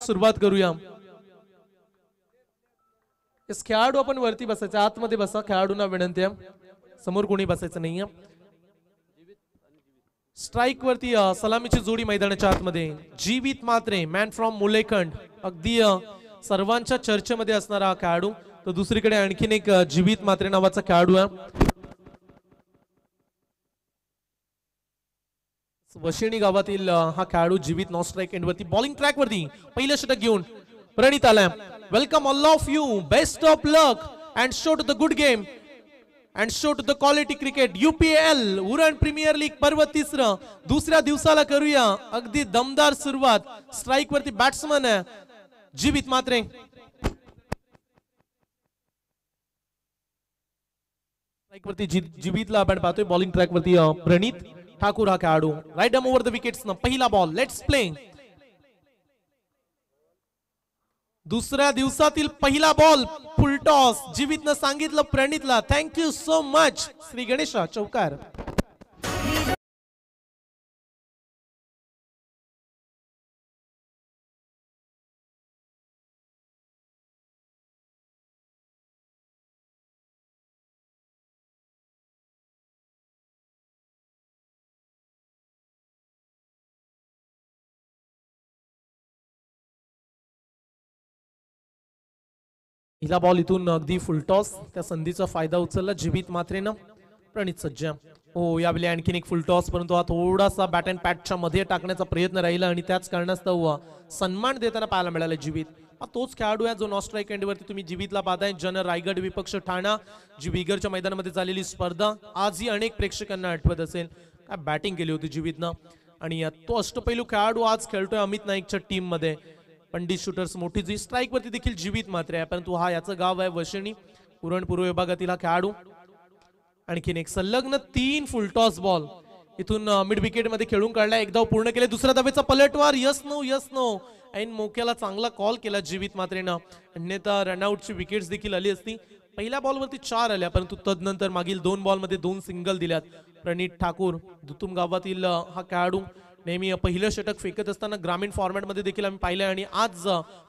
सुरुवात करूया। इस खेळाडू आपण वरती बसायचं, आतमध्ये बसा, खेळाडूंना विनंती आहे, समोर कोणी बसायचं नाहीये। स्ट्राइक वरती सलामीची जोडी मैदानाच्या आतमध्ये जीवित मात्रे, मॅन फ्रॉम मुलेखंड, अगदी सर्वांच्या चर्चेमध्ये असणारा खेळाडू। तर दुसरीकडे आणखीन एक जीवित मात्रे नावाचा खेळाडू आहे, वशिणी गावातील हा खेळाडू जीवित नॉन स्ट्राइक एंड वरती बॉलिंग ट्रॅक वरती पहिलं षटक घेऊन प्रणित आलाय। Welcome all of you, best of luck and show to the good game and show to the quality cricket. UPL Uran premier league पर्व तिसरं दुसऱ्या दिवसाला करूया अगदी दमदार सुरुवात। स्ट्राइक वरती बॅट्समन आहे जीवित मात्रे, स्ट्राइक वरती जीवितला आपण पाहतोय, बॉलिंग ट्रॅक वरती प्रणित ठाकूर हा खेळाडू। Right arm over the wickets न पहिला बॉल, लेट्स प्ले। दुसऱ्या दिवसातील पहिला बॉल फुल टॉस, जीवितनं सांगितलं प्रणितला thank you so much. Shri Ganesha चौकार। पहिला बॉल इथून अगदी फुल टॉस, त्या संधीचा फायदा उचलला जीवित मात्रेनं। प्रणित सज्ज हो, यावेळी आणखीन एक फुल टॉस, परंतु हा थोडासा बॅट अँड पॅटच्या मध्ये टाकण्याचा प्रयत्न राहिला आणि त्याच कारणास्तव सन्मान देताना पाहायला मिळाला जीवित। हा तोच खेळाडू आहे जो नॉन स्ट्राइक एंडवरती तुम्ही जीवितला पाहताय। जन रायगड विपक्ष ठाणा जी बिगरच्या मैदानामध्ये झालेली स्पर्धा आजही अनेक प्रेक्षकांना आठवत असेल। काय बॅटिंग केली होती जीवितनं आणि तो अष्टपैलू खेळाडू आज खेळतोय अमित नाईकच्या टीम मध्ये। पंडित शूटर्स मोठी जी स्ट्राइक वरती देखील जीवित मात्र आहे, परंतु हा याचं गाव आहे वशिणी, उरण पूर्व विभागातील हा खेळाडू। आणखीन एक सलग्न 3 फुल टॉस बॉल इथून मिड विकेट मध्ये खेळून काढला, एक धाव पूर्ण केले। दुसऱ्या धावेचा पलटवार, यस नो ऐन मोक्याला चांगला कॉल केला जीवित मात्रेनं, अन्यथा रनआउटची विकेट्स देखील आली असती। पहिल्या बॉलवरती 4 आल्या, परंतु तदनंतर मागील 2 बॉलमध्ये 2 सिंगल दिल्यात। प्रणित ठाकूर दुतुम गावातील हा खेळाडू नेहमी पहिलं षटक फेकत असताना ग्रामीण फॉर्मॅट मध्ये देखील आम्ही पाहिलं आणि आज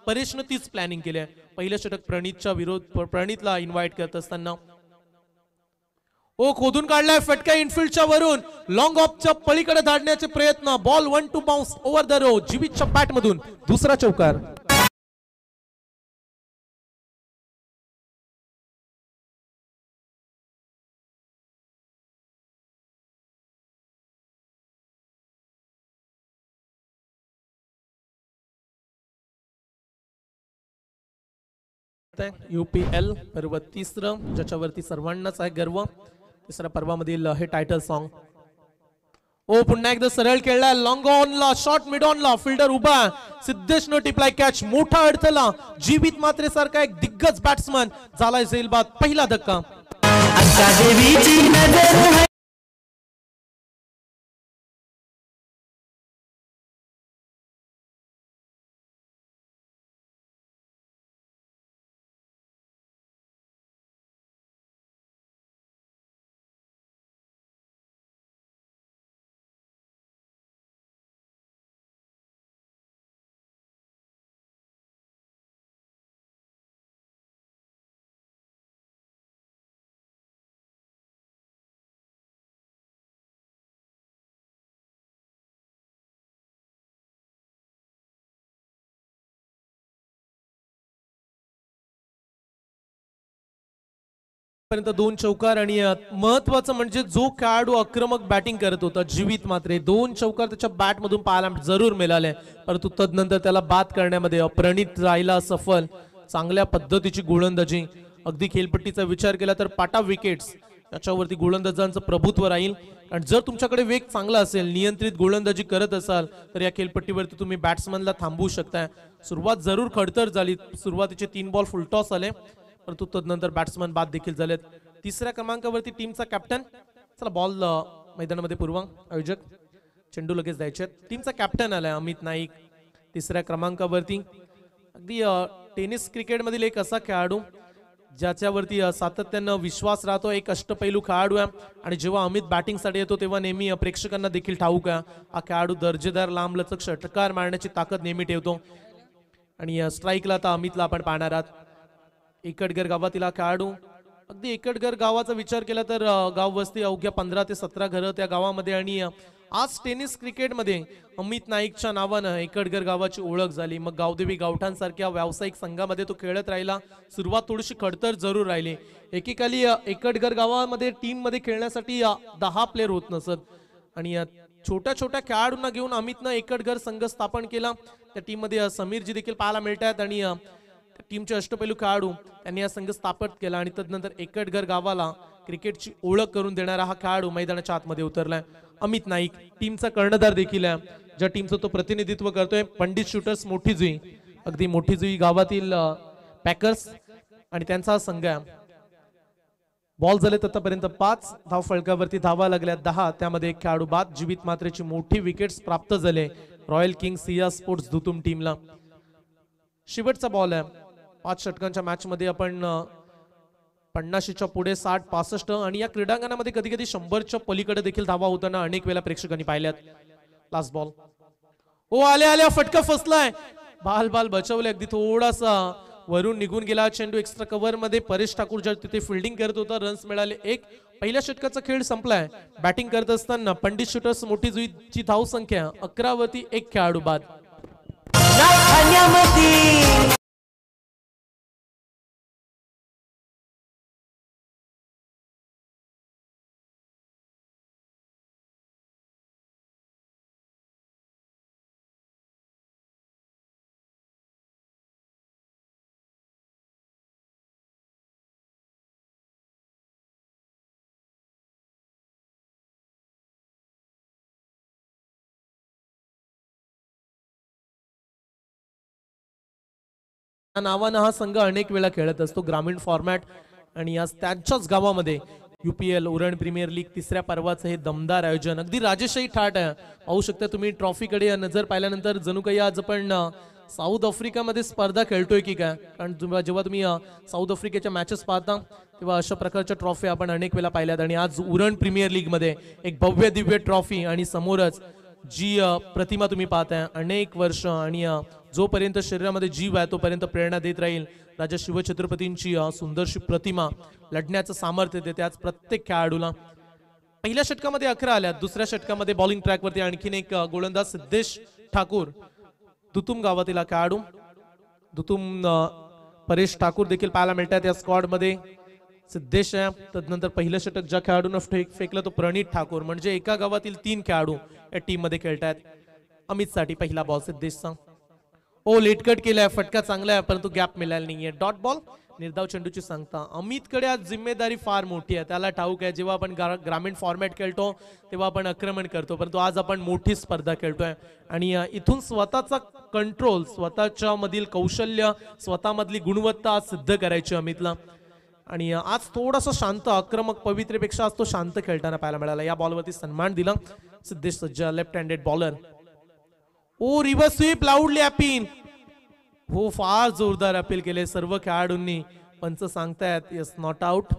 परेशनं तीच प्लॅनिंग केली आहे। पहिलं षटक प्रणितच्या प्रणितला इन्व्हाइट करत असताना खोदून काढलाय फटका इनफिल्डच्या वरून, लॉंग ऑफच्या पलीकडे धाडण्याचे प्रयत्न, ball 1 to bounce over the row, जीवितच्या बॅट मधून दुसरा चौकार। UPL पर्व तिसरं ज्याच्यावरती सर्वांनाच आहे गर्व, तिसऱ्या पर्वामधील हे टायटल सॉन्ग। पुन्हा एकदा सरळ खेळला, लॉंग ऑन ला शॉर्ट मिड ऑन ला फिल्डर उभा, सिद्धेश न टिपलाय कॅच, मोठा अडथळा, जीवित मात्रे सारखा एक दिग्गज बॅट्समन झालाय झेलबाद, पहिला धक्का। पर्यंत 2 चौकार आणि महत्वाचं म्हणजे जो खेळाडू आक्रमक बॅटिंग करत होता जीवित मात्रे, 2 चौकार त्याच्या बॅट मधून पाहायला जरूर मिळाले, परंतु तदनंतर त्याला बाद करण्यामध्ये प्रणित राहिला सफल। चांगल्या पद्धतीची गोलंदाजी, अगदी खेळपट्टीचा विचार केला तर पाटा विकेट्स याच्यावरती गोलंदाजांचं प्रभुत्व राहील। आणि जर तुमच्याकडे वेग चांगला असेल, नियंत्रित गोलंदाजी करत असाल तर या खेळपट्टीवरती तुम्ही बॅट्समनला थांबवू शकताय। सुरुवात जरूर खडतर झाली, सुरुवातीचे 3 बॉल फुल टॉस आले, परंतु तदनंतर बॅट्समन बाद देखील झालेत। तिसऱ्या क्रमांकावरती टीमचा कॅप्टन, चला बॉल मैदानामध्ये पूर्व आयोजक चेंडू लगेच द्यायचे। टीमचा कॅप्टन आलाय अमित नाईक तिसऱ्या क्रमांकावरती। अगदी टेनिस क्रिकेट मधील एक असा खेळाडू ज्याच्यावरती सातत्यानं विश्वास राहतो, एक अष्टपैलू खेळाडू आहे आणि जेव्हा अमित बॅटिंग साठी येतो तेव्हा नेहमी प्रेक्षकांना देखील ठाऊक आहे हा खेळाडू दर्जेदार लांबलचक षटकार मारण्याची ताकद नेहमी ठेवतो। आणि स्ट्राईकला आता अमितला आपण पाहणार आहात. एकटगर गावातील हा खेळाडू, अगदी एकटगर गावाचा विचार केला तर गाव वस्ती अवघ्या 15 ते 17 घरं त्या गावामध्ये. आणि आज टेनिस क्रिकेटमध्ये अमित नाईकच्या नावानं एकटगर गावाची ओळख झाली. मग गावदेवी गावठांसारख्या व्यावसायिक संघामध्ये तो खेळत राहिला. सुरुवात थोडीशी खडतर जरूर राहिली. एकेकाली एकटगर गावामध्ये टीम मध्ये खेळण्यासाठी 10 प्लेयर होत नसत. आणि छोट्या छोट्या खेळाडूंना घेऊन अमितनं एकटगर संघ स्थापन केला. त्या टीम मध्ये समीरजी देखील पाहायला मिळतात. आणि टीमचे अष्टपैलू खेळाडू त्यांनी हा संघ स्थापित केला. आणि तदनंतर एकटगर गावाला क्रिकेटची ओळख करून देणारा हा खेळाडू मैदानाच्या आतमध्ये उतरलाय. अमित नाईक टीमचा कर्णधार देखील आहे, ज्या टीमचं तो प्रतिनिधित्व करतोय. पंडित शूटर्स मोठी जुई, अगदी मोठी जुई गावातील पॅकर्स आणि त्यांचा संघ आहे. बॉल झाले आतापर्यंत 5 धाव फलकावरती धावा लागल्या 10. त्यामध्ये एक खेळाडू बाद. जीवित मात्रेची मोठी विकेट्स प्राप्त झाले रॉयल किंग सिया स्पोर्ट्स दुतुम टीमला. शेवटचा बॉल आहे 5 षटकांच्या मॅच मध्ये. आपण 50च्या पुढे 60-65 आणि या क्रीडांगणामध्ये कधी कधी 100च्या पलीकडे देखील धावा होताना अनेक वेळा प्रेक्षकांनी पाहिल्यात. लास्ट बॉल, ओ आल्या फटका फसलाय. बाल बचवले, अगदी थोडासा वरून निघून गेला चेंडू. एक्स्ट्रा कव्हर मध्ये परेश ठाकूर ज्या तिथे फिल्डिंग करत होता, रन्स मिळाले. एक पहिल्या षटकाचा खेळ संपलाय. बॅटिंग करत असताना पंडित शूटर्स मोठी जुईची धाव संख्या 11 वरती एक खेळाडू बाद. नावानं हा संघ अनेक वेळा खेळत असतो ग्रामीण फॉर्मॅट. आणि आज त्यांच्याच गावामध्ये UPL उरण प्रीमियर लीग तिसऱ्या पर्वाचं हे दमदार आयोजन, अगदी राजेशाही ठाट आहे. पाहू शकता तुम्ही ट्रॉफीकडे नजर पाहिल्यानंतर जणू काही आज आपण साऊथ आफ्रिकामध्ये स्पर्धा खेळतोय की काय. कारण जेव्हा तुम्ही साऊथ आफ्रिकेच्या मॅचेस पाहता तेव्हा अशा प्रकारच्या ट्रॉफी आपण अनेक वेळा पाहिल्यात. आणि आज उरण प्रीमियर लीग मध्ये एक भव्य दिव्य ट्रॉफी आणि समोरच जी प्रतिमा तुम्ही पाहताय अनेक वर्ष आणि जोपर्यंत शरीरामध्ये जीव आहे तोपर्यंत प्रेरणा देत राहील राजा शिवछत्रपतींची सुंदरशी प्रतिमा लढण्याचं सामर्थ्य देते आज प्रत्येक खेळाडूला. पहिल्या षटकामध्ये 11 आल्या. दुसऱ्या षटकामध्ये बॉलिंग ट्रॅक वरती आणखीन एक गोलंदाज सिद्धेश ठाकूर, दुतुम गावातील खेळाडू. दुतुम परेश ठाकूर देखील पाहायला मिळतात या स्क्वॉड मध्ये. सिद्धेश आहे. तदनंतर पहिलं षटक ज्या खेळाडूनं फेकलं तो प्रणित ठाकूर. म्हणजे एका गावातील 3 खेळाडू या टीम मध्ये खेळतात. अमित साठी पहिला बॉल सिद्धेशचा. ओ लेटकट केलाय, फटका चांगला आहे परंतु गॅप मिळाला नाहीये. डॉट बॉल, निर्धाव चेंडूची सांगता. अमितकडे आज जिम्मेदारी फार मोठी आहे. त्याला ठाऊक आहे जेव्हा आपण ग्रामीण फॉर्मॅट खेळतो तेव्हा आपण आक्रमण करतो, परंतु आज आपण मोठी स्पर्धा खेळतोय. आणि इथून स्वतःचा कंट्रोल, स्वतःच्या मधील कौशल्य, स्वतःमधली गुणवत्ता आज सिद्ध करायची अमितला. आणि आज थोडासा शांत, आक्रमक पवित्रेपेक्षा आज तो शांत खेळताना पाहायला मिळाला. या बॉलवरती सन्मान दिला सिद्धेश सज्जा, लेफ्ट हँडेड बॉलर. ओ रिव्हर्स स्वीप, लाऊडली अपील. हो, फार जोरदार अपील केले सर्व खेळाडूंनी. पंच सांगतायत यस नॉट आउट.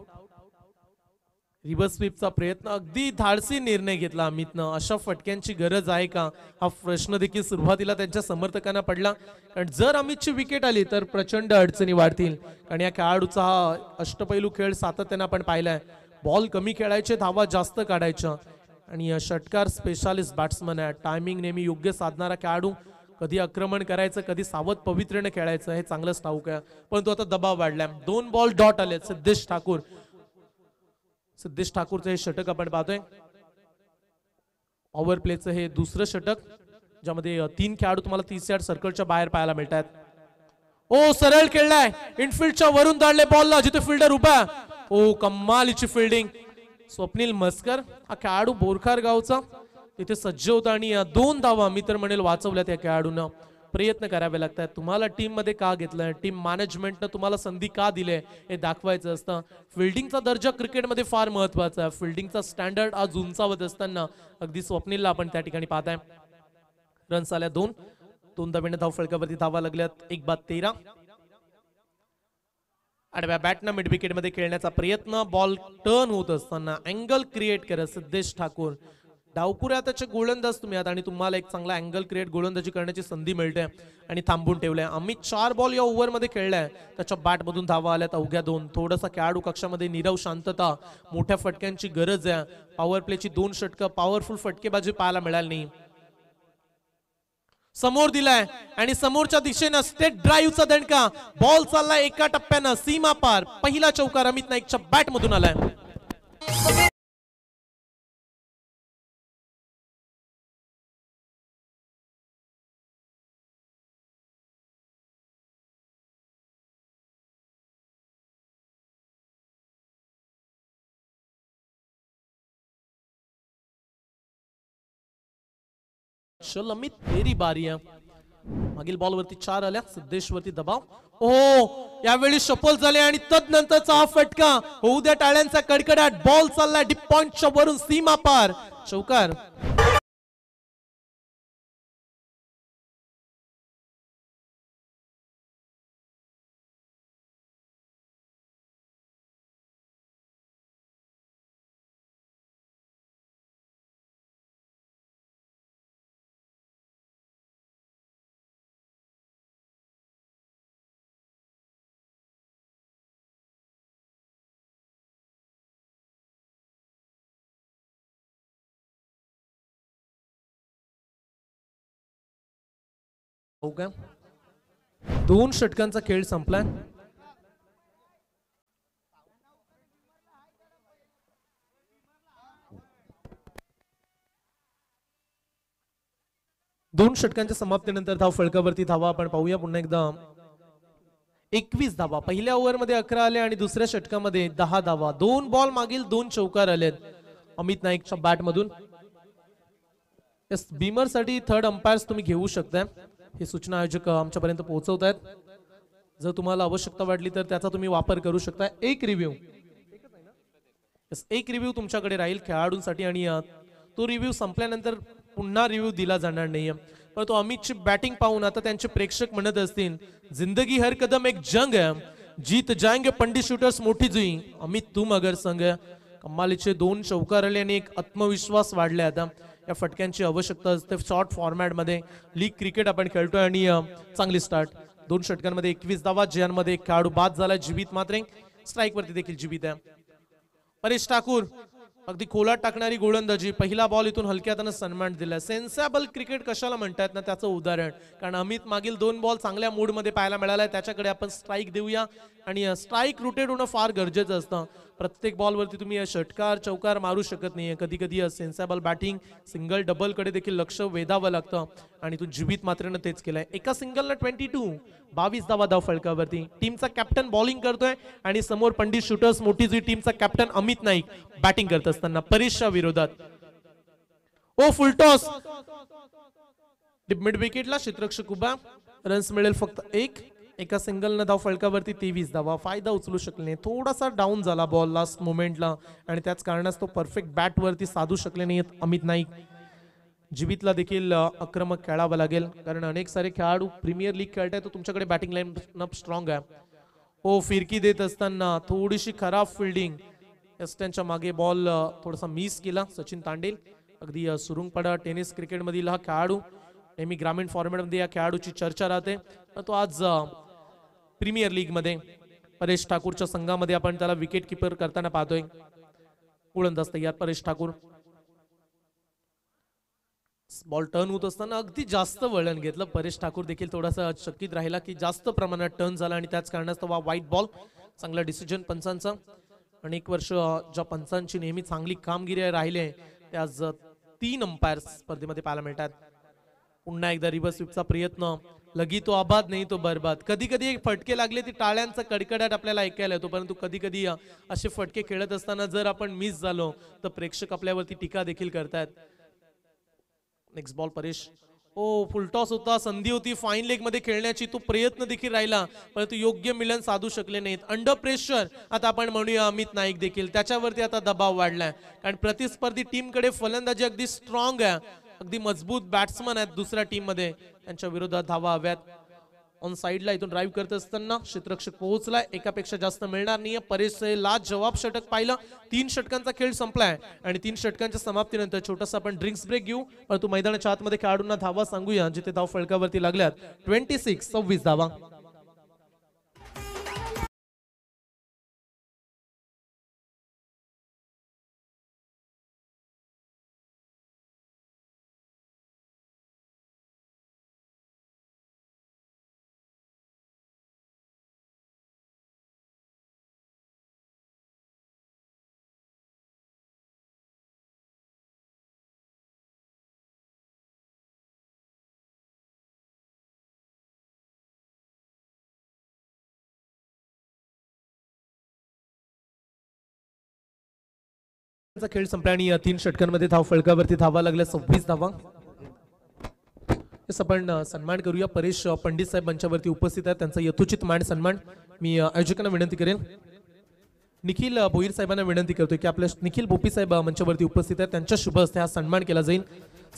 रिव्हर्स स्वीपचा प्रयत्न, अगदी धाडसी निर्णय घेतला अमितनं. अशा फटक्यांची गरज आहे का हा प्रश्न देखील सुरुवातीला त्यांच्या समर्थकांना पडला. कारण जर अमितची विकेट आली तर प्रचंड अडचणी वाढतील. कारण या खेळाडूचा हा अष्टपैलू खेळ सातत्याने आपण पाहिलाय. बॉल कमी खेळायचे, धावा जास्त काढायच्या. आणि षटकार स्पेशालिस्ट बॅट्समन आहे. टायमिंग नेहमी योग्य साधणारा खेळाडू. कधी आक्रमण करायचं, कधी सावध पवित्रेने खेळायचं हे चांगलंच ठाऊक आहे. परंतु आता दबाव वाढलाय. 2 बॉल डॉट आले. सिद्धेश ठाकूरचं हे षटक आपण पाहतोय. ओव्हर प्लेचं हे दुसरं षटक ज्यामध्ये 3 खेळाडू तुम्हाला 30 यार्ड सर्कलच्या बाहेर पाहायला मिळतात. ओ सरळ खेळलाय, इनफिल्डच्या वरून दाडले बॉलला जिथे फिल्डर उभा. ओ कमालीची फिल्डिंग. स्वप्नील मस्कर हा खेळाडू बोरखार गावचा तिथे सज्ज होता आणि 2 धावा मी तर म्हणेल वाचवल्या त्या खेळाडूंना. प्रयत्न करावे लागतात. तुम्हाला टीम मध्ये का घेतलंय, टीम मॅनेजमेंटनं तुम्हाला संधी का दिले हे दाखवायचं असतं. फिल्डिंगचा दर्जा क्रिकेटमध्ये फार महत्वाचा आहे. फिल्डिंगचा स्टँडर्ड आज उंचावत असताना अगदी स्वप्नीलला आपण त्या ठिकाणी पाहताय. रन्स आल्या 2. 2 धावेने धाव फलकावरती धावा लागल्यात. 1 बाद 13. आडव्या बॅटनं मिड विकेट मध्ये खेळण्याचा प्रयत्न. बॉल टर्न होत असताना अँगल क्रिएट करत सिद्धेश ठाकूर डावकुऱ्या त्याचे गोलंदाज तुम्ही आहात आणि तुम्हाला एक चांगला अँगल क्रिएट गोलंदाजी करण्याची संधी मिळते आणि थांबून ठेवलंय. अमित 4 बॉल या ओव्हरमध्ये खेळलाय, त्याच्या बॅटमधून धावा आल्यात अवघ्या 2. थोडासा खेळाडू कक्षामध्ये नीरव शांतता, मोठ्या फटक्यांची गरज आहे. पॉवर प्लेची 2 षटकं, पॉवरफुल फटकेबाजी पाहायला मिळाली नाही. समोर दिलाय आणि समोरच्या दिशेनं स्टेट ड्राईव्हचा दणका, बॉल चाललाय एका टप्प्यानं सीमा पार. पहिला चौकार अमित नाईकच्या बॅटमधून आलाय. चल अमित, तेरी बारी आहे. मागील बॉलवरती 4 आल्या, सिद्धेशवरती दबाव. ओ यावेळी सफल झाले आणि तदनंतरचा हा फटका होऊ द्या टाळ्यांचा कडकडाट. बॉल चालला डीप पॉइंटच्या वरून सीमा पार, चौकार. हो का, 2 षटकांचा खेळ संपलाय. दोन षटकांच्या समाप्तीनंतर धाव फलकावरती धावा आपण पाहूया पुन्हा एकदा. 21 धावा, पहिल्या ओव्हरमध्ये 11 आले आणि दुसऱ्या षटकामध्ये 10 धावा. 2 बॉल मागील 2 चौकार आलेत अमित नाईकच्या बॅटमधून. बीमर साठी 3rd अंपायर्स तुम्ही घेऊ शकता, ही सूचना आयोजक आमच्यापर्यंत पोहोचवत आहेत. जर तुम्हाला आवश्यकता वाटली तर त्याचा तुम्ही वापर करू शकता. एक रिव्ह्यू तुमच्याकडे राहील खेळाडूंसाठी आणि तो रिव्ह्यू संपल्यानंतर पुन्हा रिव्ह्यू दिला जाणार नाहीये. परंतु अमितची बॅटिंग पाहून आता त्यांचे प्रेक्षक म्हणत असतील, जिंदगी हर कदम एक जंग है, जीत जाएंगे पंडित शूटर्स मोठी जुई. अमित तुम अगर संग. कमालीचे 2 चौकार आले आणि एक आत्मविश्वास वाढले. आता या फटक्यांची आवश्यकता असते शॉर्ट फॉर्मॅट मध्ये. लीग क्रिकेट आपण खेळतोय आणि चांगली स्टार्ट. 2 षटकांमध्ये 21 धावा, ज्यांमध्ये एक खेळाडू बाद झाला. जीवित मात्रे स्ट्राईक वरती देखील जीवित आहे. परेश ठाकूर अगदी खोलात टाकणारी गोलंदाजी, पहिला बॉल इथून हलक्या हाताने सन्मान दिला. सेन्सेबल क्रिकेट कशाला म्हणतात ना, त्याचं उदाहरण. कारण अमित मागील 2 बॉल चांगल्या मूड मध्ये पाहायला मिळालाय, त्याच्याकडे आपण स्ट्राईक देऊया. आणि स्ट्राईक रोटेट होणं फार गरजेचं असतं. प्रत्येक बॉलवरती तुम्ही षटकार चौकार मारू शकत नाहीये. कधी कधी सेन्सेबल बॅटिंग, सिंगल डबल कडे देखील लक्ष वेधावं लागतं आणि तू जीवित मात्रेनं तेच केलंय. एका सिंगलला 22 धावा धाव फलकावरती. टीमचा कॅप्टन बॉलिंग करतोय आणि समोर पंडित शूटर्स मोठी जी टीमचा कॅप्टन अमित नाईक बॅटिंग करत असताना परेशच्या विरोधात. ओ फुलटॉस मिड विकेटला क्षेत्ररक्षक उभा. रन्स मिळेल फक्त 1. एका सिंगलनं धाव फलकावरती 23 धावा. फायदा उचलू शकले नाही, थोडासा डाऊन झाला बॉल लास्ट मोमेंटला आणि त्याच कारणास्तव परफेक्ट बॅट वरती साधू शकले नाहीत अमित नाईक. जीवितला देखील आक्रमक खेळावं लागेल, कारण अनेक सारे खेळाडू प्रीमियर लीग खेळताय, तर तुमच्याकडे बॅटिंग लाईन अप स्ट्रॉंग आहे. ओ फिरकी देत असताना थोडीशी खराब फिल्डिंग. त्यांच्या मागे बॉल थोडासा मिस केला सचिन तांडेल. अगदी सुरुंगपाडा टेनिस क्रिकेट मधील हा खेळाडू, नेहमी ग्रामीण फॉर्मॅट मध्ये या खेळाडूची चर्चा राहते. तो आज प्रीमियर लीग मध्ये परेश ठाकूरच्या संघामध्ये आपण त्याला विकेट किपर करताना पाहतोय. गोलंदाज तयार परेश ठाकूर. बॉल टर्न होत असताना अगदी जास्त वळण घेतलं. परेश ठाकूर देखील थोडासा चकित राहिला की जास्त प्रमाणात टर्न झाला आणि त्याच कारणास्तव व्हाईट बॉल. चांगला डिसिजन पंचांचा. अनेक वर्ष ज्या पंचांची नेहमी चांगली कामगिरी राहिले ते आज 3 अंपायर स्पर्धेमध्ये पाहायला मिळतात. पुन्हा एकदा रिव्हर्स स्वीपचा प्रयत्न. लगी तो आबाद नाही तो बरबाद. कधी कधी फटके लागले ती टाळ्यांचा कडकडाट आपल्याला ऐकायला येतो, परंतु कधी कधी असे फटके खेळत असताना जर आपण मिस झालो तर प्रेक्षक आपल्यावरती टीका देखील करतात. Next ball Paresh. ओ फुलटॉस होता, संधी होती फाईन लेग मध्ये खेळण्याची, तो प्रयत्न देखील राहिला परंतु योग्य मिलन साधू शकले नाहीत. अंडर प्रेशर आता आपण म्हणूया अमित नाईक देखील त्याच्यावरती आता दबाव वाढलाय, कारण प्रतिस्पर्धी टीमकडे फलंदाजी अगदी स्ट्रॉंग आहे, अगदी मजबूत बॅट्समन आहेत दुसऱ्या टीम मध्ये, त्यांच्या विरोधात धावा हव्यात. ऑन साइडला इथून ड्राईव्ह करत असताना क्षेत्ररक्षक पोहोचलाय, एकापेक्षा जास्त मिळणार नाहीये. परेशला जवाब षटक पाहिलं. 3 षटकांचा खेळ संपलाय आणि 3 षटकांच्या समाप्तीनंतर छोटासा आपण ड्रिंक्स ब्रेक घेऊ, परंतु मैदानाच्या आतमध्ये खेळाडूंना धावा सांगूया जिथे धाव फलकावरती लागल्यात. 26 धावा. खेळ संपला आणि 3 षटकांमध्ये धाव फलकावरती धावा लागल्या. 26 धावा. आपण सन्मान करूया. परेश पंडित साहेब मंचावरती उपस्थित आहेत, त्यांचा यथोचित मान सन्मान मी आयोजकांना विनंती करेन. निखिल भोईर साहेबांना विनंती करतोय की आपल्या निखिल भोपी साहेब मंचावरती उपस्थित आहेत, त्यांच्या शुभ हस्ते हा सन्मान केला जाईल.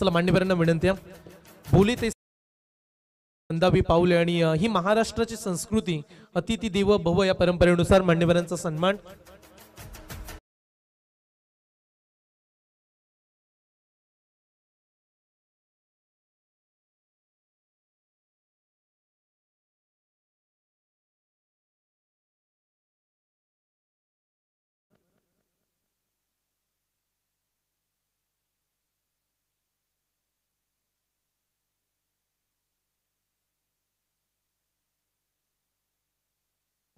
चला मान्यवरांना विनंती आहे. बोली ते अंदावी पाऊले आणि ही महाराष्ट्राची संस्कृती अतिथी देव भव या परंपरेनुसार मान्यवरांचा सन्मान.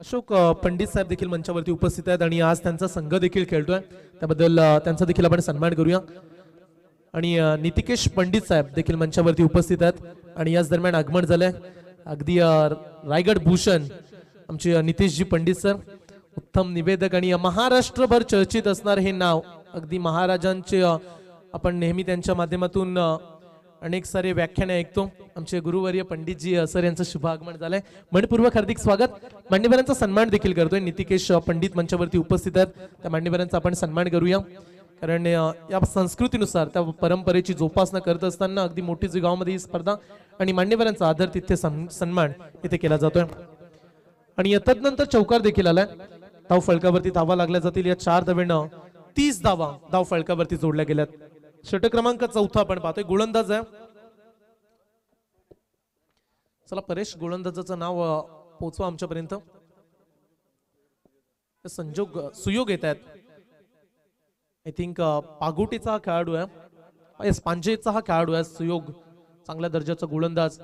अशोक पंडित साहेब देखील मंचावरती उपस्थित आहेत आणि आज त्यांचा संघ देखील खेळतोय, त्याबद्दल त्यांचा देखील आपण सन्मान करूया. आणि नितिकेश पंडित साहेब देखील मंचावरती उपस्थित आहेत आणि याच दरम्यान आगमन झालंय अगदी रायगड भूषण आमचे नितेशजी पंडित सर, उत्तम निवेदक आणि महाराष्ट्रभर चर्चित असणार हे नाव. अगदी महाराजांचे आपण नेहमी त्यांच्या माध्यमातून अनेक सारे व्याख्याने ऐकतो. आमचे गुरुवर्य पंडितजी सर यांचं शुभ आगमन झालंय. मनपूर्वक हार्दिक स्वागत. मान्यवरांचा सन्मान देखील करतोय. नितिकेश पंडित मंचावरती उपस्थित आहेत, त्या मान्यवरांचा आपण सन्मान करूया. कारण या संस्कृतीनुसार त्या परंपरेची जोपासना करत असताना अगदी मोठी गावामध्ये ही स्पर्धा आणि मान्यवरांचा आदर तिथे सन्मान इथे केला जातोय. आणि तदनंतर चौकार देखील आलाय. धाव फलकावरती धावा लागल्या जातील. या 4 धावेनं 30 धावा धाव फलकावरती जोडल्या गेल्यात. षटक क्रमांक 4 आपण पाहतोय. गोलंदाज आहे. चला परेश गोलंदाजाचं नाव पोहोचवा आमच्यापर्यंत. संजोग सुयोग येत आहेत. आय थिंक पागोटीचा हा खेळाडू आहे, पांजेचा हा खेळाडू आहे. सुयोग चांगल्या दर्जाचा गोलंदाज.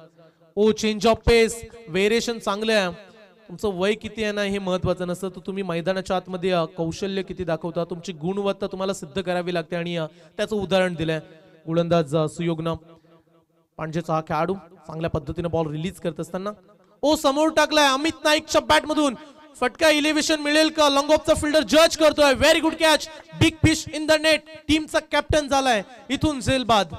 ओ चेंज ऑफ पेस, वेरिएशन चांगले आहे. तुमचं वय किती आहे ना हे महत्वाचं नसतं, तर तुम्ही मैदानाच्या आतमध्ये कौशल्य किती दाखवता, तुमची गुणवत्ता तुम्हाला सिद्ध करावी लागते आणि त्याचं उदाहरण दिलंय गोलंदाज सुयोगनं. पांजेचा हा खेळाडू चांगल्या पद्धतीने बॉल रिलीज करत असताना ओ समोर टाकलाय अमित नाईकच्या बॅट मधून. फटका इलेव्हेशन मिळेल का? लॉंग ऑफचा फिल्डर जज करतोय. Very good catch. Big fish in the net. टीमचा कॅप्टन झालाय इथून झेल बाद.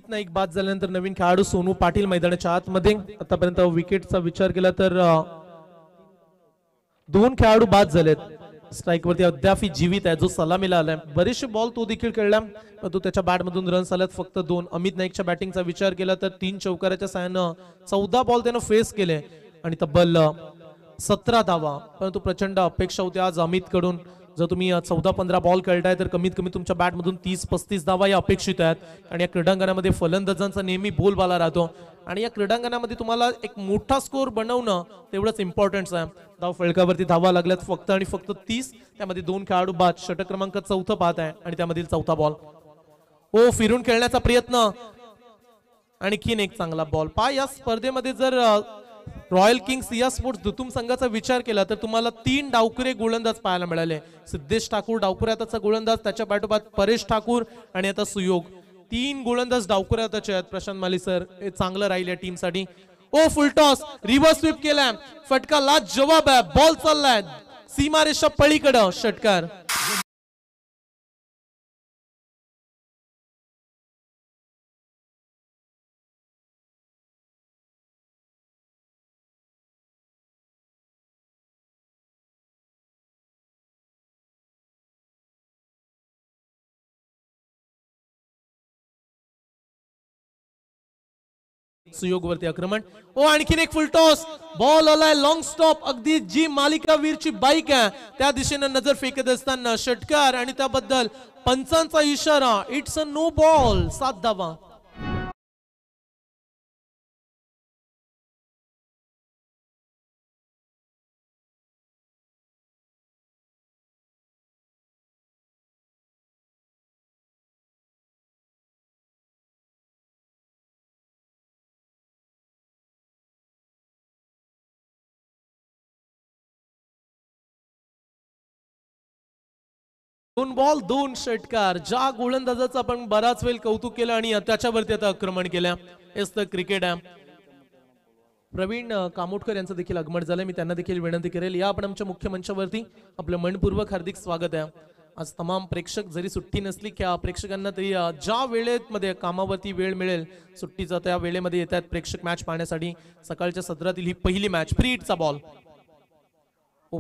नाईक बाद झाल्यानंतर नवीन खेळाडू सोनू पाटील मैदानाच्या आतमध्ये. आतापर्यंत विकेटचा विचार केला तर 2 खेळाडू बाद झालेत. स्ट्राइक वरती अद्याप जीवित आहे जो सलामीला आलाय. बरेचसे बॉल तो देखील खेळला, परंतु त्याच्या बॅट मधून रन्स आल्यात फक्त 2. अमित नाईकच्या बॅटिंगचा विचार केला तर 3 चौकाराच्या साहाय्यानं 14 बॉल त्यानं फेस केले आणि तब्बल 17 धावा. परंतु प्रचंड अपेक्षा होती आज अमित कडून. जर तुम्ही 14-15 बॉल खेळताय तर कमीत कमी तुमच्या बॅट मधून 30-35 धावा या अपेक्षित आहेत. आणि या क्रीडांगणामध्ये फलंदाजांचा नेहमी बोलबाला राहतो आणि या क्रीडांगणामध्ये तुम्हाला एक मोठा स्कोर बनवणं तेवढंच इम्पॉर्टंट आहे. धाव फलकावरती धावा लागल्यात फक्त आणि फक्त 30, त्यामध्ये 2 खेळाडू बाद. षटक क्रमांक 4 पाहत आहे आणि त्यामधील 4था बॉल. ओ फिरून खेळण्याचा प्रयत्न. आणखीन एक चांगला बॉल पहा. या स्पर्धेमध्ये जर रॉयल किंग्स या स्पोर्ट्स दुतुम संघाचा विचार केला तर तुम्हाला 3 डावखुरे गोलंदाज पाहायला मिळाले. सिद्धेश ठाकूर डावखुऱ्याचा गोलंदाज, त्याच्या पाठोपाठ परेश ठाकूर आणि आता सुयोग. 3 गोलंदाज डावखुऱ्याचे आहेत. प्रशांत माली सर, हे चांगलं राहील या टीमसाठी. ओ फुल टॉस, रिव्हर्स स्वीप केलाय, फटका लास्ट जवाब आहे. बॉल चाललाय सीमारेषा पलीकडं, षटकार. सुयोग वरती आक्रमण. ओ आणखीन एक फुल टॉस, बॉल आलाय लॉंग स्टॉप. अगदी जी मालिकावीरची बाईक आहे त्या दिशेने नजर फेकत असताना षटकार आणि त्याबद्दल पंचांचा इशारा. It's a no ball. 7 धावा. दोन बॉल 2 षटकार. ज्या गोलंदाजाचं आपण बराच वेळ कौतुक केलं आणि त्याच्यावरती आता आक्रमण केलं. हेच तर क्रिकेट आहे. प्रवीण कामोटकर यांचं देखील आगमन झालंय. मी त्यांना देखील विनंती करेल, या आपण आमच्या मुख्य मंचावरती. आपलं मनपूर्वक हार्दिक स्वागत आहे. आज तमाम प्रेक्षक, जरी सुट्टी नसली की प्रेक्षकांना तरी ज्या वेळेमध्ये कामावरती वेळ मिळेल सुट्टीचा त्या वेळेमध्ये येतात प्रेक्षक मॅच पाहण्यासाठी. सकाळच्या सत्रातील ही पहिली मॅच. Free हिटचा ball.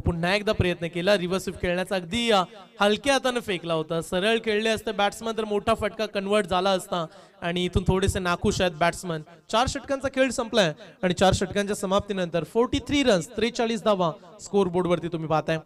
पुन्हा एकदा प्रयत्न केला रिव्हर्स स्वीप खेळण्याचा. अगदी हलक्या हाताने फेकला होता. सरळ खेळले असते बॅट्समन तर मोठा फटका कन्वर्ट झाला असता आणि इथून थोडेसे नाखुश आहेत बॅट्समन. 4 षटकांचा खेळ संपलाय आणि 4 षटकांच्या समाप्तीनंतर 43 रन्स, 43 धावा स्कोर बोर्ड वरती तुम्ही पाहताय.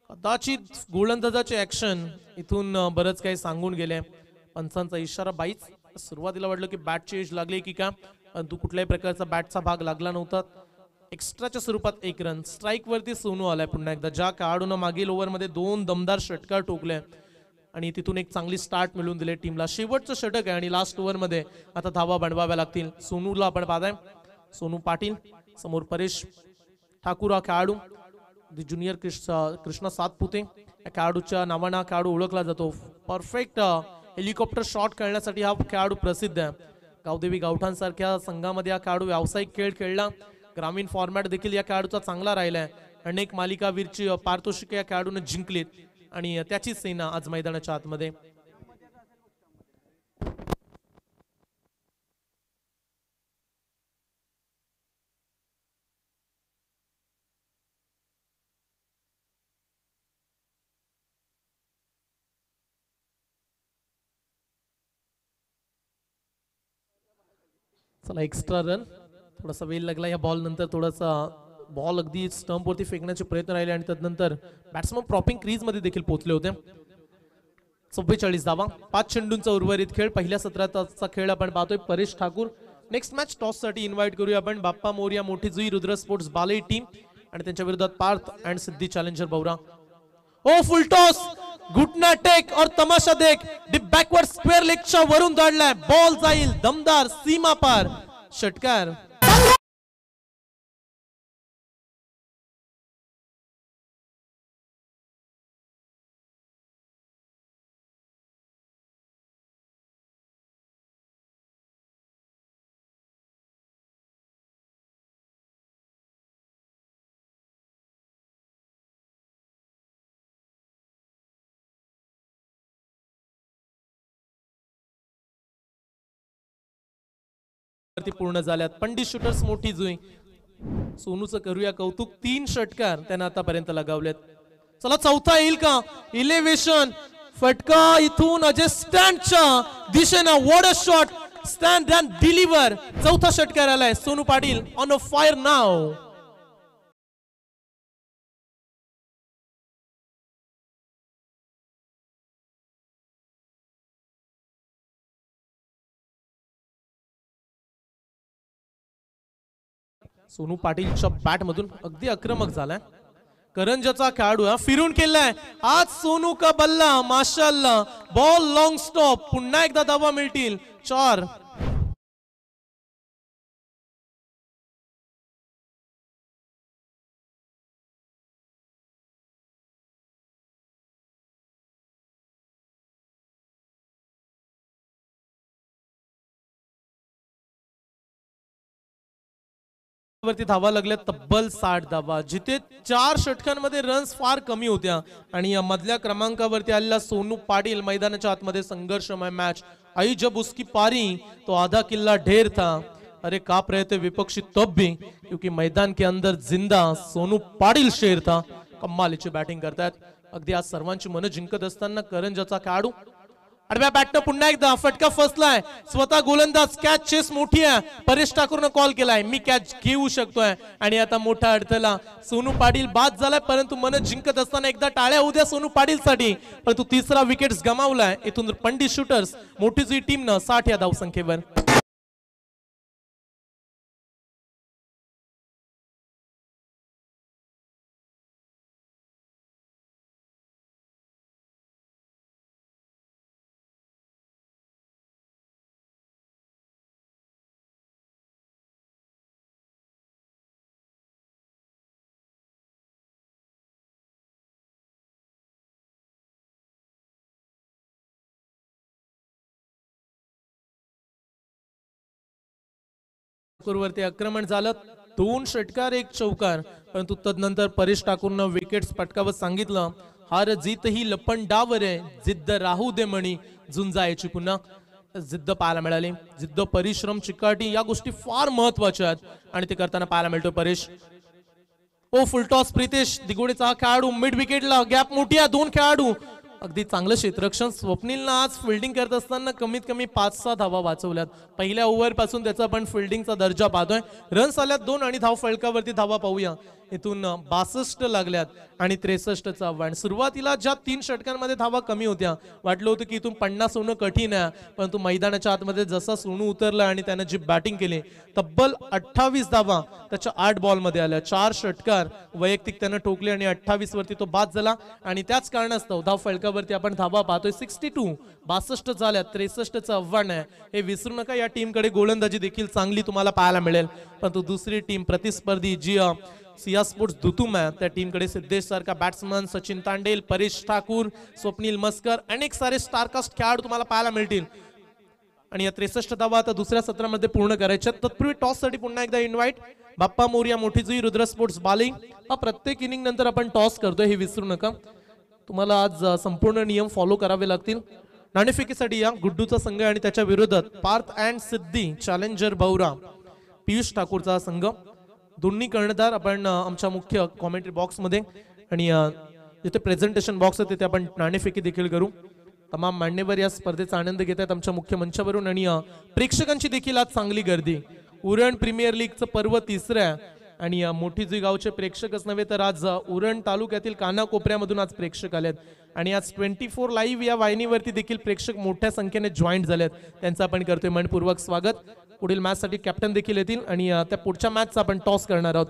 कदाचित गोलंदाजाचे ऍक्शन इथून बरंच काही सांगून गेले. पंचांचा इशारा. बाईच सुरुवातीला वाटलं की बॅटची एज लागली की का, परंतु कुठल्याही प्रकारचा बॅटचा भाग लागला नव्हता. एक्स्ट्राच्या स्वरूपात 1 रन. स्ट्राईक वरती सोनू आलाय पुन्हा एकदा. ज्या खेळाडूनं मागील ओव्हरमध्ये 2 दमदार षटकार ठोकले आणि तिथून एक चांगली स्टार्ट मिळवून दिले टीमला. शेवटचं षटक आहे आणि लास्ट ओव्हरमध्ये आता धावा बनवाव्या लागतील. सोनूला आपण पाहताय. सोनू पाटील समोर परेश ठाकूर हा खेळाडू. ज्युनियर कृष्णा सातपुते या खेळाडूच्या नावाने हा खेळाडू ओळखला जातो. परफेक्ट हेलिकॉप्टर शॉट खेळण्यासाठी हा खेळाडू प्रसिद्ध आहे. गावदेवी गावठांसारख्या संघामध्ये हा खेळाडू व्यावसायिक खेळ खेळला. ग्रामीण फॉर्मॅट देखील या खेळाडूचा चांगला राहिलाय. अनेक मालिकावीरची पारितोषिके या खेळाडूने जिंकलीत आणि त्याची सेना आज मैदानाच्या आतमध्ये. चला एक्स्ट्रा रन. थोडासा वेळ लागला या बॉल नंतर. थोडासा बॉल अगदी स्टंप वरती फेकण्याचे प्रयत्न राहिले आणि त्यानंतर बॅट्समन प्रॉपिंग क्रीज मध्ये देखील पोहोचले होते. 44 धावा. 5 चेंडूंचा उर्वरित खेळ. पहिल्या सत्राचा खेळ आपण पाहतोय. Paresh Thakur next match toss साठी इन्व्हाइट करूया आपण. बाप्पा मोरिया मोठी जुई रुद्र स्पोर्ट्स बालई टीम आणि त्यांच्या विरोधात पार्थ अँड सिद्धी चॅलेंजर बौरा. ओ फुल टॉस, घुटना टेक और तमाशा देख. डीप बॅकवर्ड स्क्वेअर लेगच्या वरून धाडलाय. बॉल जाईल दमदार सीमा पार. षटकार. वरती पूर्ण झाल्यात. पंडित शूटर्स मोठी जुई. सोनूचं करूया कौतुक, 3 षटकार त्यानं आतापर्यंत लगावलेत. चला चौथा येईल का? इलेव्हेशन फटका इथून अजय स्टँडच्या दिशेनं. What a shot, stand and deliver. चौथा षटकार आलाय. Sonu Patil on a fire now. सोनू पाटीलच्या बॅट मधून अगदी आक्रमक झालाय. करंजाचा खेळाडू फिरून केलाय आज सोनू का बल्ला. माशाअल्लाह. Ball long stop. पुन्हा एकदा धावा मिळतील. 4. वरती धावा लागल्या तब्बल 60 धावा. जिथे 4 षटकांमध्ये रन्स फार कमी होत्या आणि या मधल्या क्रमांकावरती आलेला सोनू पाटील मैदानाच्या आतमध्ये संघर्षमय मैच. आई जब उसकी पारी तो आधा किल्ला ढेर था. अरे काप रहे थे विपक्षी तब भी क्योंकि मैदान के अंदर जिंदा सोनू पाटील शेर था. कमालीची बॅटिंग करतायत. अगदी आज सर्वांची मन जिंकत असताना करंजाचा खेळाडू आडव्या बॅटनं पुन्हा एकदा फटका फसलाय. स्वतः गोलंदाज. कॅच चेस मोठी आहे. परेश ठाकूरनं कॉल केलाय मी कॅच घेऊ शकतोय आणि आता मोठा अडथळा. सोनू पाटील बाद झालाय परंतु मन जिंकत असताना एकदा टाळ्या उद्या सोनू पाटील साठी. परंतु तिसरा विकेट गमावलाय. इथून पंडित शूटर्स मोठी जी टीमनं 60 या धावसंख्येवर. वरती आक्रमण झालं. 2 षटकार 1 चौकार. परंतु तदनंतर परेश ठाकूरनं विकेट्स पटकावत सांगितलं हार जीत ही लपण डावर आहे. जिद्द राहू दे म्हणी झुंजायची पुन्हा. जिद्द पाहायला मिळाली. जिद्द, परिश्रम, चिकाटी या गोष्टी फार महत्वाच्या आहेत आणि ते करताना पाहायला मिळतो परेश. ओ फुलटॉस प्रितेश दिगोडेचा हा खेळाडू. मिड विकेटला गॅप मोठी आहे. 2 खेळाडू. अगदी चांगलं क्षेत्ररक्षण. स्वप्नीलनं आज फिल्डिंग करत असताना कमीत कमी 5-6 धावा वाचवल्यात. पहिल्या ओव्हर पासून त्याचा आपण फिल्डिंगचा दर्जा पाहतोय. रन्स आल्यात 2 आणि धाव फलकावरती धावा पाहूया. इथून 62 लागल्यात आणि 63चा आव्हान. सुरुवातीला ज्या 3 षटकांमध्ये धावा कमी होत्या वाटलं होतं की इथून 50 होणं कठीण आहे. परंतु मैदानाच्या आतमध्ये जसा सोनू उतरला आणि त्यानं जी बॅटिंग केली तब्बल 28 धावा त्याच्या 8 बॉलमध्ये आल्या. 4 षटकार वैयक्तिक त्यानं ठोकले आणि 28 वरती तो बाद झाला आणि त्याच कारणास्तव धाव फलकावरती आपण धावा पाहतोय 62. 62 झाल्या. 63चं आव्हान आहे. हे विसरू नका. या टीमकडे गोलंदाजी देखील चांगली तुम्हाला पाहायला मिळेल. परंतु दुसरी टीम प्रतिस्पर्धी जी सिया स्पोर्ट्स दुतुम आहे त्या टीमकडे सिद्धेश सारखा बॅट्समन, सचिन तांडेल, परेश ठाकूर, स्वप्नील मस्कर अनेक सारे स्टारकास्ट खेळाडू तुम्हाला पाहायला मिळतील. आणि या 63 धावा आता दुसऱ्या सत्रामध्ये पूर्ण करायच्या. तत्पूर्वी टॉस साठी पुन्हा एकदा इन्व्हाइट. बाप्पा मोरिया मोठीजुई, रुद्र स्पोर्ट्स बालिंग. हा प्रत्येक इनिंग नंतर आपण टॉस करतोय हे विसरू नका. तुम्हाला आज संपूर्ण नियम फॉलो करावे लागतील. नाणेफेकीसाठी या गुड्डूचा संघ आणि त्याच्या विरोधात पार्थ अँड सिद्धी चॅलेंजर भौरा पियुष ठाकूरचा संघ. दोन्ही कर्णधार आपण आमच्या मुख्य कॉमेंट्री बॉक्स मध्ये आणि जिथे प्रेझेंटेशन बॉक्स आहे तिथे आपण नाणेफेकी देखील करू. तमाम मान्यवर या स्पर्धेचा आनंद घेत आहेत आमच्या मुख्य मंचावरून आणि प्रेक्षकांची देखील आज चांगली गर्दी. उरण प्रीमियर लीगचं पर्व 3रं आहे आणि मोठीजुई गावचे प्रेक्षकच नव्हे तर आज उरण तालुक्यातील कानाकोपऱ्यामधून आज प्रेक्षक आलेत आणि आज 24 लाईव्ह या वाहिनीवरती देखील प्रेक्षक मोठ्या संख्येने जॉईंट झालेत. त्यांचं आपण करतोय मनपूर्वक स्वागत. पुढील मॅच साठी कॅप्टन देखील येतील आणि त्या पुढच्या मॅचचा आपण टॉस करणार आहोत.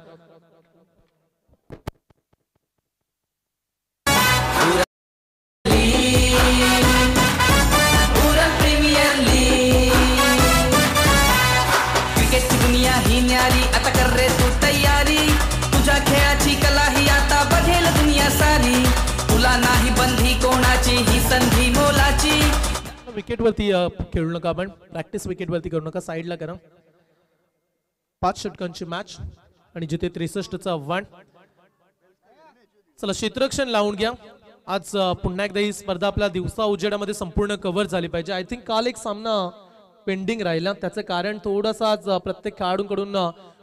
क्रिकेटची दुनिया ही न्यारी आता कर रे तू तयारी. तुझ्या खेळाची कला ही आता बघेल दुनिया सारी. तुला नाही बंधी कोणाची ही संधी मोलाची. विकेट वरती खेळू नका. आपण प्रॅक्टिस विकेट वरती करू नका. साईडला करा. 5 षटकांची मॅच आणि जिथे 63चं आव्हान. चला क्षेत्ररक्षण लावून घ्या. आज पुन्हा एकदा ही स्पर्धा आपल्या दिवसा उजेडामध्ये संपूर्ण कव्हर झाली पाहिजे. आय थिंक काल एक सामना पेंडिंग राहिला. त्याचं कारण थोडासा आज प्रत्येक खेळाडूंकडून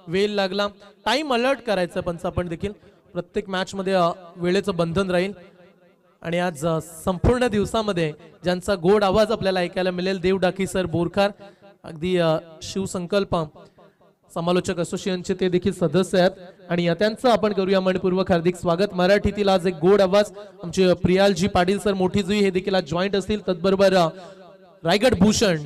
वेळ लागला. टाइम अलर्ट करायचं पंच आपण देखील. प्रत्येक मॅच मध्ये वेळेचं बंधन राहील आणि आज संपूर्ण दिवसामध्ये ज्यांचा गोड आवाज आपल्याला ऐकायला मिळेल देव डाकी सर बोरखार, अगदी शिवसंकल्प समालोचक असोसिएशनचे ते देखील सदस्य आहेत आणि त्यांचं आपण करूया मनपूर्वक हार्दिक स्वागत. मराठीतील आज एक गोड आवाज आमचे प्रियालजी पाटील सर मोठी जुई हे देखील आज जॉईंट असतील. त्याचबरोबर रायगड भूषण,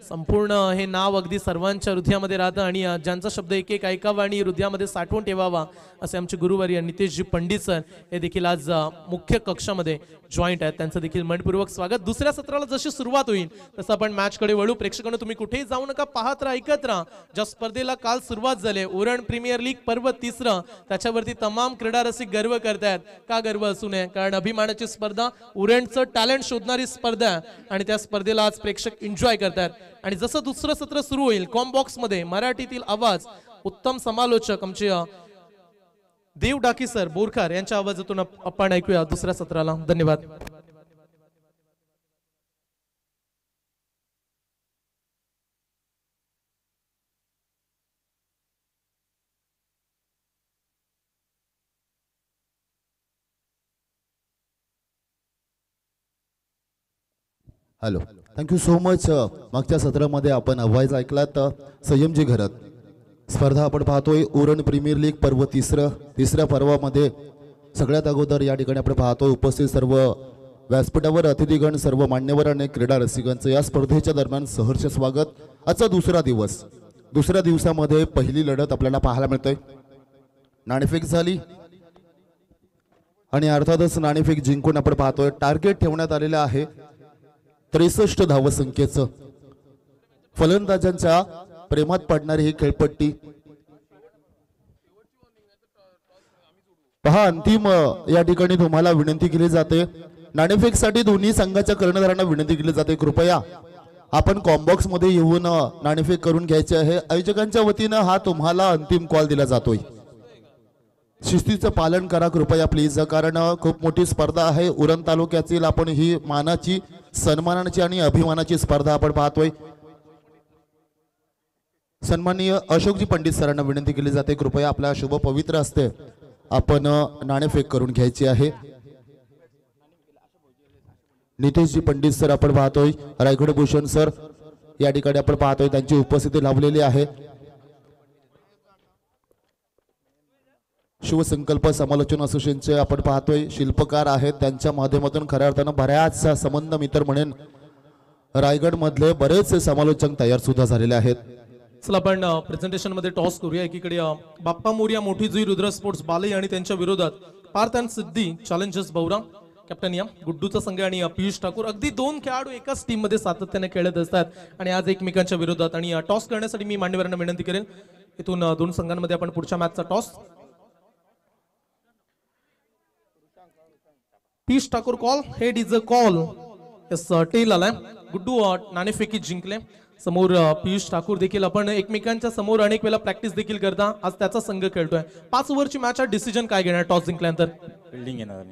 संपूर्ण हे नाव अगदी सर्वांच्या हृदयामध्ये राहतं आणि ज्यांचा शब्द एक एक ऐकावा आणि हृदयामध्ये साठवून ठेवावा असे आमचे गुरुवर्य नितेशजी पंडित सर हे देखील आज मुख्य कक्षामध्ये जॉईंट आहेत. त्यांचं देखील मनपूर्वक स्वागत. दुसऱ्या सत्राला जशी सुरुवात होईल तसं आपण मॅच कडे वळू. प्रेक्षकांनो तुम्ही कुठेही जाऊ नका, पाहत राहा, ऐकत राहा. ज्या स्पर्धेला काल सुरुवात झाली उरण प्रीमियर लीग पर्व 3, त्याच्यावरती तमाम क्रीडा रसिक गर्व करतायत. का गर्व असू नये, कारण अभिमानाची स्पर्धा, उरणचं टॅलेंट शोधणारी स्पर्धा आहे आणि त्या स्पर्धेला आज प्रेक्षक एन्जॉय करतायत. आणि जसं दुसरं सत्र सुरू होईल कॉम्बॉक्स मध्ये मराठीतील आवाज उत्तम समालोचक आमचे देव डाकी सर बोरखार यांच्या आवाजातून आपण ऐकूया दुसऱ्या सत्राला. धन्यवाद. Hello, thank you so much. मागच्या सत्रामध्ये आपण आवाज ऐकलात संयमजी घरात. स्पर्धा आपण पाहतोय उरण प्रीमियर लीग पर्व 3. पर्वामध्ये सगळ्यात अगोदर या ठिकाणी आपण पाहतोय उपस्थित सर्व व्यासपीठावर अतिथीगण, सर्व मान्यवर आणि क्रीडा रसिकांचं या स्पर्धेच्या दरम्यान सहर्ष स्वागत. आजचा दुसरा दिवस. दुसऱ्या दिवसामध्ये पहिली लढत आपल्याला पाहायला मिळतोय. नाणेफेक झाली आणि अर्थातच नाणेफेक जिंकून आपण पाहतोय टार्गेट ठेवण्यात आलेलं आहे 63 धावसंख्येचं. फलंदाजांच्या प्रेमात पडणारी ही खेळपट्टी पहा. अंतिम या ठिकाणी तुम्हाला विनंती केली जाते, नाणेफेकसाठी दोन्ही संघाच्या कर्णधारांना विनंती केली जाते, कृपया आपण कॉम्बॉक्स मध्ये येऊन नाणेफेक करून घ्यायचे आहे. आयोजकांच्या वतीनं हा तुम्हाला अंतिम कॉल दिला जातोय. शिस्तीचं पालन करा कृपया प्लीज, कारण खूप मोठी स्पर्धा आहे. उरण तालुक्यातील आपण ही मानाची, सन्मानाची आणि अभिमानाची स्पर्धा आपण पाहतोय. सन्माननीय अशोकजी पंडित सरांना विनंती केली जाते, कृपया आपल्या शुभ पवित्र हस्ते आपण नाणेफेक करून घ्यायची आहे. नितेशजी पंडित सर आपण पाहतोय, रायगड भूषण सर या ठिकाणी आपण पाहतोय, त्यांची उपस्थिती लाभलेली आहे. शिवसंकल्प समालोचन असोसिएशनचे आपण पाहतोय शिल्पकार आहेत. त्यांच्या माध्यमातून खऱ्या अर्थानं बऱ्याच संबंध मित्र म्हणून रायगड मधले बरेचसे समालोचक तयार सुद्धा झालेले आहेत. चला आपण प्रेझेंटेशन मध्ये टॉस करूया. एकीकडे बाप्पा मोरिया मोठी जुई रुद्र स्पोर्ट्स बालई आणि त्यांच्या विरोधात पार्थ अँड सिद्धी चॅलेंजर्स बौरा कॅप्टन या गुड्डूचा संघ आणि पियुष ठाकूर. अगदी 2 खेळाडू एकाच टीम मध्ये सातत्याने खेळत असतात आणि आज एकमेकांच्या विरोधात. आणि टॉस करण्यासाठी मी मान्यवरांना विनंती करेन, इथून 2 संघांमध्ये आपण पुढच्या मॅचचा toss. Piyush Thakur call, head is a call. Yes, tail आलाय. गुड्डू नाणेफेकी जिंकले. समोर पियुष ठाकूर देखील. आपण एकमेकांच्या समोर अनेक वेळा प्रॅक्टिस देखील करता. आज त्याचा संघ खेळतोय. 5 ओव्हरची मॅच. डिसिजन काय घेणार टॉस जिंकल्यानंतर? फिल्डिंग घेणार,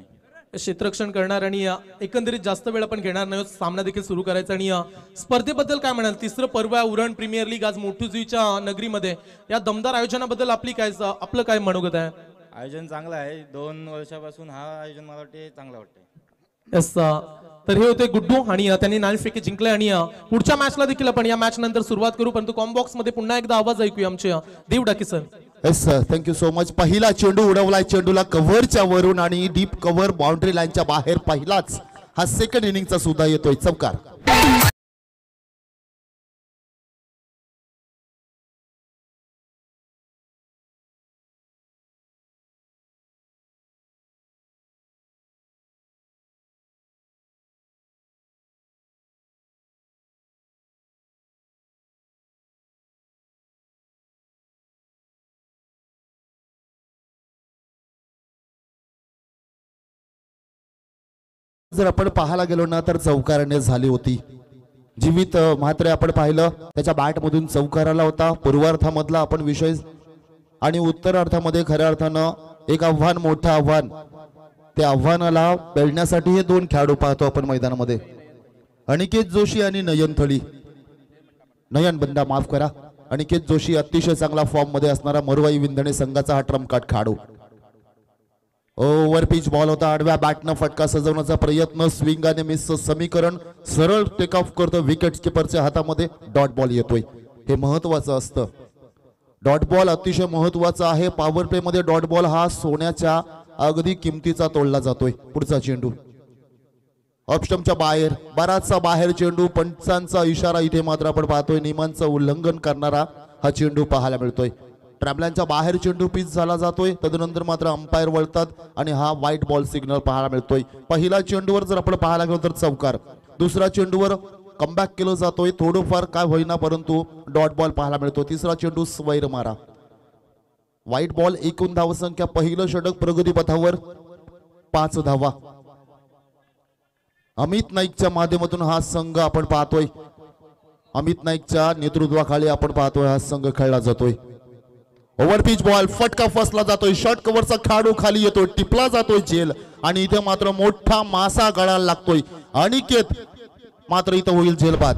क्षेत्ररक्षण करणार आणि एकंदरीत जास्त वेळ आपण घेणार नाही. सामना देखील सुरू करायचा. आणि स्पर्धेबद्दल काय म्हणाल? 3रं पर्व आहे उरण प्रीमियर लीग आज मोठीजुईच्या नगरीमध्ये. या दमदार आयोजनाबद्दल आपलं काय मनोगत आहे? आयोजन चांगलं आहे. 2 वर्षापासून हा आयोजन मला वाटते चांगलं वाटते. यस, तर हे होते गुड्डू आणि त्यांनी नाणेफेकी जिंकले. आणि पुढच्या मॅचला देखील आपण या मॅच नंतर सुरुवात करू, परंतु कॉम्बॉक्स मध्ये पुन्हा एकदा आवाज ऐकूया आमचे Dev Daki sir. Yes sir, thank you so much. पहिला चेंडू उडवलाय, चेंडूला कव्हरच्या वरून आणि डीप कव्हर बाउंड्री लाईनच्या बाहेर. पहिलाच हा सेकंड इनिंगचा सुद्धा येतोय चौकार. जर आपण पाहायला गेलो ना तर चौकाराने झाली होती. जीवित म्हात्रे आपण पाहिलं, त्याच्या बॅट मधून चौकार आला होता. पूर्वार्धामधला आपण विषय आणि उत्तरार्धामध्ये खऱ्या अर्थानं एक आव्हान, मोठं आव्हान. त्या आव्हानाला पेलण्यासाठी हे 2 खेळाडू पाहतो आपण मैदानामध्ये, अनिकेत जोशी आणि नयन थळी. नयन बंदा माफ करा, अनिकेत जोशी अतिशय चांगला फॉर्म मध्ये असणारा मरुवाई विंधणे संघाचा हा ट्रम्प कार्ड खेळाडू. ओव्हर पिच बॉल होता, आडव्या बॅटनं फटका सजवण्याचा प्रयत्न, स्विंग आणि मिस समीकरण, सरळ टेक ऑफ करतो, विकेट किपरच्या हातामध्ये डॉट बॉल येतोय. हे महत्वाचं असतं, डॉट बॉल अतिशय महत्वाचा आहे. पॉवर प्ले मध्ये डॉट बॉल हा सोन्याच्या अगदी किमतीचा तोडला जातोय. पुढचा चेंडू ऑफस्टंपच्या बाहेर, बराचसा बाहेर चेंडू, पंचांचा इशारा इथे मात्र आपण पाहतोय, नियमांचं उल्लंघन करणारा हा चेंडू पाहायला मिळतोय. ट्रॅम्पलाईनच्या बाहेर चेंडू पिच झाला जातोय, तदनंतर मात्र अंपायर वळतात आणि हा व्हाईट बॉल सिग्नल पाहायला मिळतोय. पहिला चेंडूवर जर आपण पाहायला गेलो तर चौकार, दुसरा चेंडूवर कमबॅक केलं जातोय, थोडंफार काय होईना परंतु डॉट बॉल पाहायला मिळतो. तिसरा चेंडू स्वैर मारा, व्हाईट बॉल. एकूण धावसंख्या, पहिलं षटक प्रगती पथावर, 5 धावा. अमित नाईकच्या माध्यमातून हा संघ आपण पाहतोय, अमित नाईकच्या नेतृत्वाखाली आपण पाहतोय हा संघ खेळला जातोय. ओव्हर पिच बॉल, फटका फसला जातोय, शॉर्ट कव्हरचा खेळाडू खाली येतोय, टिपला जातोय झेल आणि इथे मात्र मोठा मासा गळायला लागतोय. अनिकेत मात्र इथं होईल झेल बाद.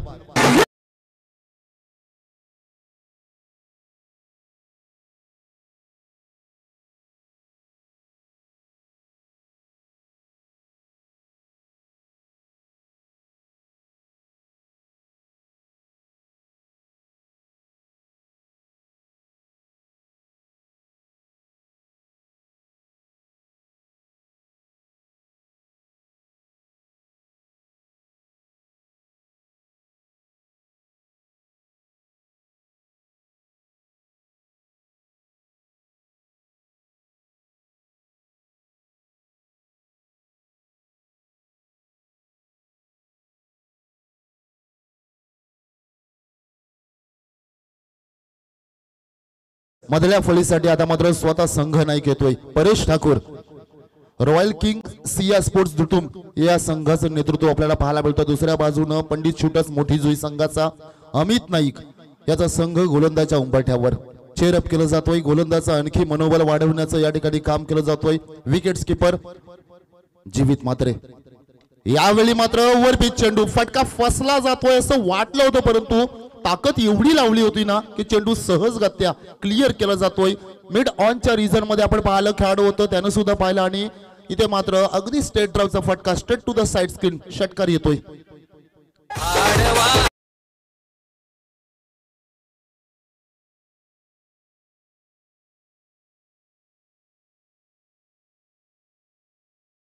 मधल्या फळीसाठी आता मात्र स्वतः संघ नाईक येतोय. Paresh Thakur, Royal King Siya Sports दुटुम या संघाचं नेतृत्व आपल्याला पाहायला मिळतं. दुसऱ्या बाजूनं पंडित शूटर्स मोठी जुई संघाचा अमित नाईक याचा संघ गोलंदाजच्या उंबरठ्यावर. चेअरअप केलं जातोय, गोलंदाजाचं आणखी मनोबल वाढवण्याचं या ठिकाणी काम केलं जातोय. विकेट किपर जीवित मात्रे. यावेळी मात्र ओव्हर पिच चेंडू, फटका फसला जातोय असं वाटलं होतं परंतु ताकद एवढी लावली होती ना की चेंडू सहजगत्या क्लिअर केला जातोय. मिड ऑनच्या रिझन मध्ये आपण पाहिलं खेळाडू होतं, त्यानं सुद्धा पाहिलं आणि इथे मात्र अगदी स्ट्रेट ड्राईव्हचा फटका straight to the side screen षटकार येतोय.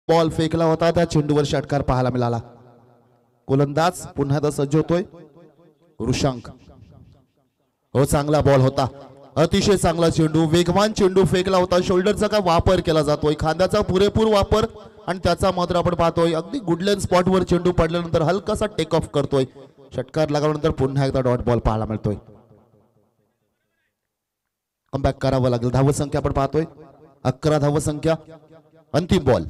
बॉल फेकला होता, त्या चेंडूवर षटकार पाहायला मिळाला. गोलंदाज पुन्हा एकदा सज्ज होतोय. ऋषांक, हो चांगला बॉल होता, अतिशय चांगला चेंडू, वेगवान चेंडू फेकला होता. शोल्डरचा काय वापर केला जातोय, खांद्याचा पुरेपूर वापर आणि त्याचा मात्र आपण पाहतोय अगदी गुडलेन स्पॉटवर चेंडू पडल्यानंतर हलकासा टेक ऑफ करतोय. षटकार लागल्यानंतर पुन्हा एकदा डॉट बॉल पाहायला मिळतोय. कमबॅक करावं लागेल. धावसंख्या आपण पाहतोय 11 धावसंख्या. अंतिम ball,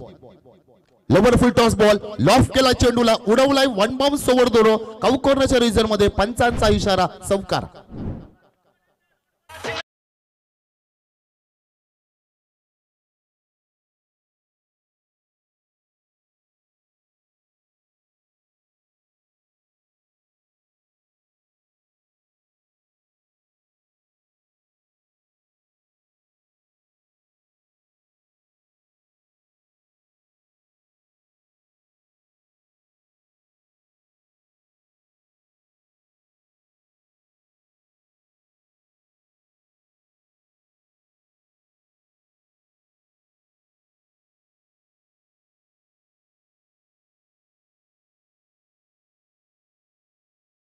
lower full toss ball, loft केला चेंडूला, उडवलाय, वन बाउन्स ओव्हर दोरो, काऊ कॉर्नरच्या रिझन मध्ये, पंचांचा इशारा, चौकार.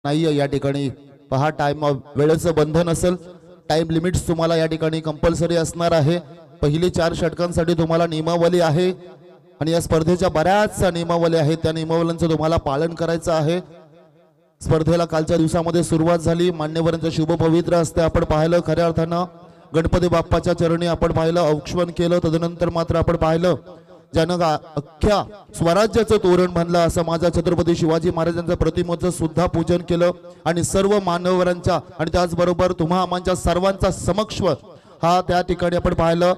नाही या ठिकाणी पहा, टाइम वेळेचं बंधन असेल, टाइम लिमिट्स तुम्हाला या ठिकाणी कंपल्सरी असणार आहे. पहिली 4 षटकांसाठी तुम्हाला नियमावली आहे आणि या स्पर्धेच्या बऱ्याचशा नियमावली आहेत, त्या नियमावलींचं तुम्हाला पालन करायचं आहे. स्पर्धेला कालच्या दिवसामध्ये सुरुवात झाली, मान्यवरांचं शुभ पवित्र असते. आपण पाहिलं खऱ्या अर्थानं गणपती बाप्पाच्या चरणी आपण पाहिलं औक्षण केलं, तदनंतर मात्र आपण पाहिलं ज्यानं अख्ख्या स्वराज्याचं तोरण बांधलं असं माझ्या छत्रपती शिवाजी महाराजांच्या प्रतिमेचं सुद्धा पूजन केलं आणि सर्व मान्यवरांच्या आणि त्याचबरोबर तुम्हा आमच्या सर्वांचा समक्ष हा त्या ठिकाणी आपण पाहिलं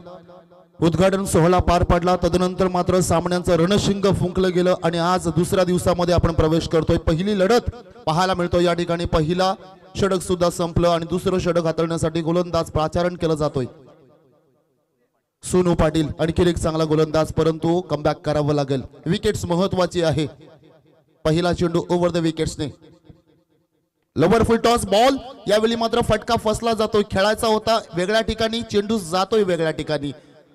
उद्घाटन सोहळा पार पडला. तदनंतर मात्र सामन्यांचं रणशिंग फुंकलं गेलं आणि आज दुसऱ्या दिवसामध्ये आपण प्रवेश करतोय. पहिली लढत पाहायला मिळतोय या ठिकाणी. पहिला षटक सुद्धा संपलं आणि दुसरं षटक हाताळण्यासाठी गोलंदाज पाचारण केलं जातोय. सोनू पाटील आणखी एक चांगला गोलंदाज, परंतु कमबॅक करावं लागेल. विकेट्स महत्वाची आहे. पहिला चेंडू ओव्हर द विकेट्सने. Lower full toss ball. यावेळी मात्र फटका फसला जातोय. खेळायचा होता वेगळ्या ठिकाणी, चेंडू जातोय वेगळ्या ठिकाणी.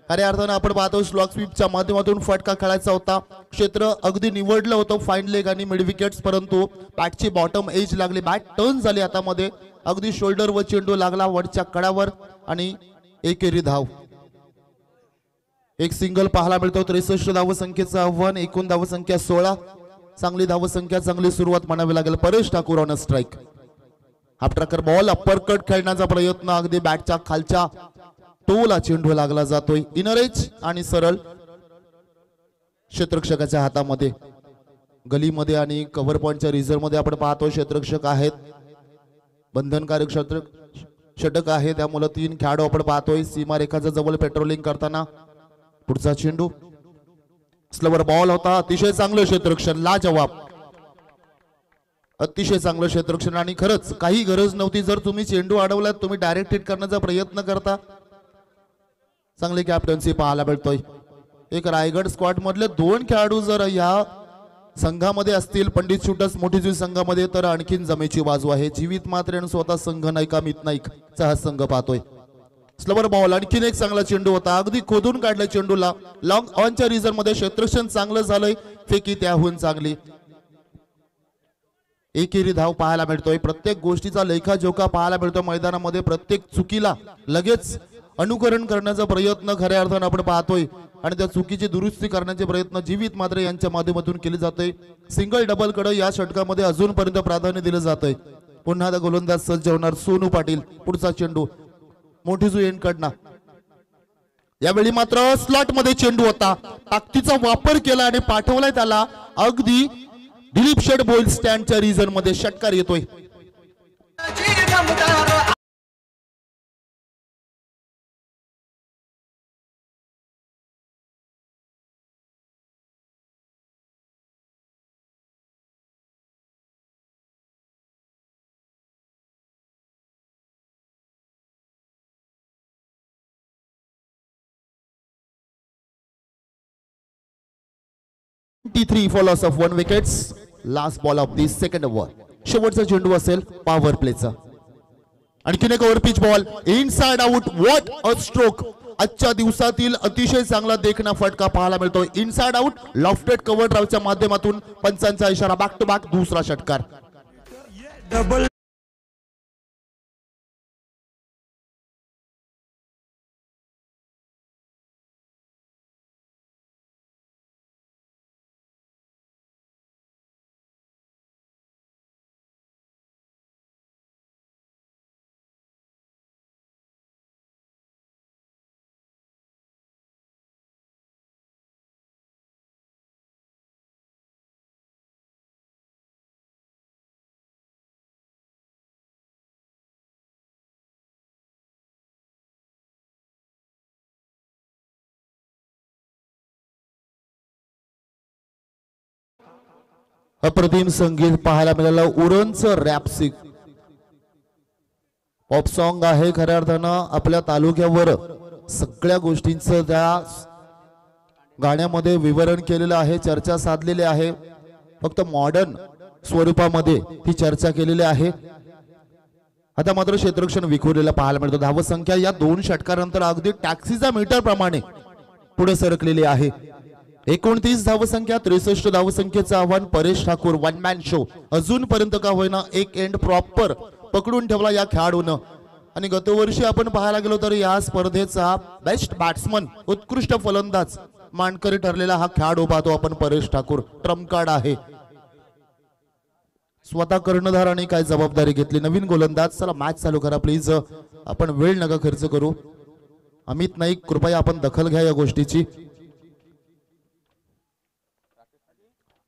खऱ्या अर्थानं आपण पाहतोय स्लॉग स्वीपच्या माध्यमातून फटका खेळायचा होता. क्षेत्र अगदी निवडलं होतं फाईन लेग आणि मिड विकेट्स, परंतु बॅटची बॉटम एज लागली. बॅट टर्न झाली हातामध्ये. अगदी शोल्डर व चेंडू लागला वरच्या कडावर आणि एकेरी धाव. एक सिंगल पाहायला मिळतो. 63 धावसंख्येचं आव्हान, एकूण धावसंख्या 16. चांगली धावसंख्या, चांगली सुरुवात म्हणावी लागेल. Paresh Thakur on strike. Half tracker ball, uppercut खेळण्याचा प्रयत्न. अगदी बॅटच्या खालच्या टोला चेंडू लागला जातोय. इनर एज आणि सरळ क्षेत्ररक्षकाच्या हातामध्ये. गलीमध्ये आणि कव्हर पॉइंटच्या रिझर्व मध्ये आपण पाहतो क्षेत्ररक्षक आहेत. बंधनकारक षटक आहे, त्यामुळे 3 खेळाडू आपण पाहतोय सीमारेखाच्या जवळ पेट्रोलिंग करताना. पुढचा चेंडू स्लोवर बॉल होता. अतिशय चांगलं क्षेत्ररक्षण, लाजवाब. अतिशय चांगलं क्षेत्ररक्षण आणि खरंच काही गरज नव्हती. जर तुम्ही चेंडू अडवलात, तुम्ही डायरेक्ट हिट करण्याचा प्रयत्न करता. चांगली कॅप्टन्सी पाहायला मिळतोय. एक रायगड स्क्वॉड मधले 2 खेळाडू जर या संघामध्ये असतील, पंडित शूटर्स मोठीजी संघामध्ये, तर आणखीन जमेची बाजू आहे. जीवित मात्र आणि स्वतः संघ नायक अमित नाईकचा हा संघ पाहतोय. स्लोवर बॉल, आणखीन एक चांगला चेंडू होता. अगदी खोदून काढला चेंडूला. लॉंग ऑनच्या रिझर्व मध्ये क्षेत्ररक्षण चांगलं झालंय. फेकी त्याहून चांगली. एकेरी धाव पाहायला मिळतोय. प्रत्येक गोष्टीचा लेखाजोखा पाहायला मिळतो मैदानामध्ये. प्रत्येक चुकीला लगेच अनुकरण करण्याचा प्रयत्न खऱ्या अर्थानं आपण पाहतोय आणि त्या चुकीची दुरुस्ती करण्याचे प्रयत्न जीवित मात्र यांच्या माध्यमातून केले जाते. सिंगल डबल कडे या षटकामध्ये अजूनपर्यंत प्राधान्य दिलं जातंय. पुन्हा एकदा गोलंदाज सज्ज होणार सोनू पाटील. पुढचा चेंडू मोठीजू एंड कडना. यावेळी मात्र स्लॉट मध्ये चेंडू होता. ताकदीचा वापर केला आणि पाठवलाय त्याला अगदी दिलीप शेठ बोल स्टँडच्या रिझन मध्ये. षटकार येतोय. Followers of 1 wickets. Last ball of the second over. शेवटचा चेंडू असेल पॉवर प्लेचा. आणखीन एक over pitch ball inside out. What a stroke. आजच्या दिवसातील अतिशय चांगला देखना फटका पाहायला मिळतो. इनसाइड आउट लॉफ्टेड कव्हर ड्राईव्हच्या माध्यमातून पंचांचा इशारा. बॅक टू बॅक दुसरा षटकार. डबल अप्रतिम संगीत पाहायला मिळालं. उरणचं रॅपसिक पॉप सॉन्ग आहे. खऱ्या अर्थानं आपल्या तालुक्यावर सगळ्या गोष्टींचं त्या गाण्यामध्ये विवरण केलेलं आहे, चर्चा साधलेली आहे. फक्त मॉडर्न स्वरूपामध्ये ती चर्चा केलेली आहे. आता मात्र क्षेत्ररक्षण विखुरलेलं पाहायला मिळतं. धावसंख्या या 2 षटकानंतर अगदी टॅक्सीचा मीटर प्रमाणे पुढे सरकलेली आहे. 29 धावसंख्या, 63 धावसंख्येचं आव्हान. Paresh Thakur 1 man show. अजूनपर्यंत का होईना एक एंड प्रॉपर पकडून ठेवला या खेळाडूनं. आणि गतवर्षी आपण पाहायला गेलो तर या स्पर्धेचा बेस्ट बॅट्समन, उत्कृष्ट फलंदाज मानकरी ठरलेला हा खेळाडू पाहतो आपण. परेश ठाकूर ट्रम्प कार्ड आहे. स्वतः कर्णधाराने काय जबाबदारी घेतली. नवीन गोलंदाज. चला मॅच चालू करा प्लीज. आपण वेळ नका खर्च करू. अमित नाईक कृपया आपण दखल घ्या या गोष्टीची.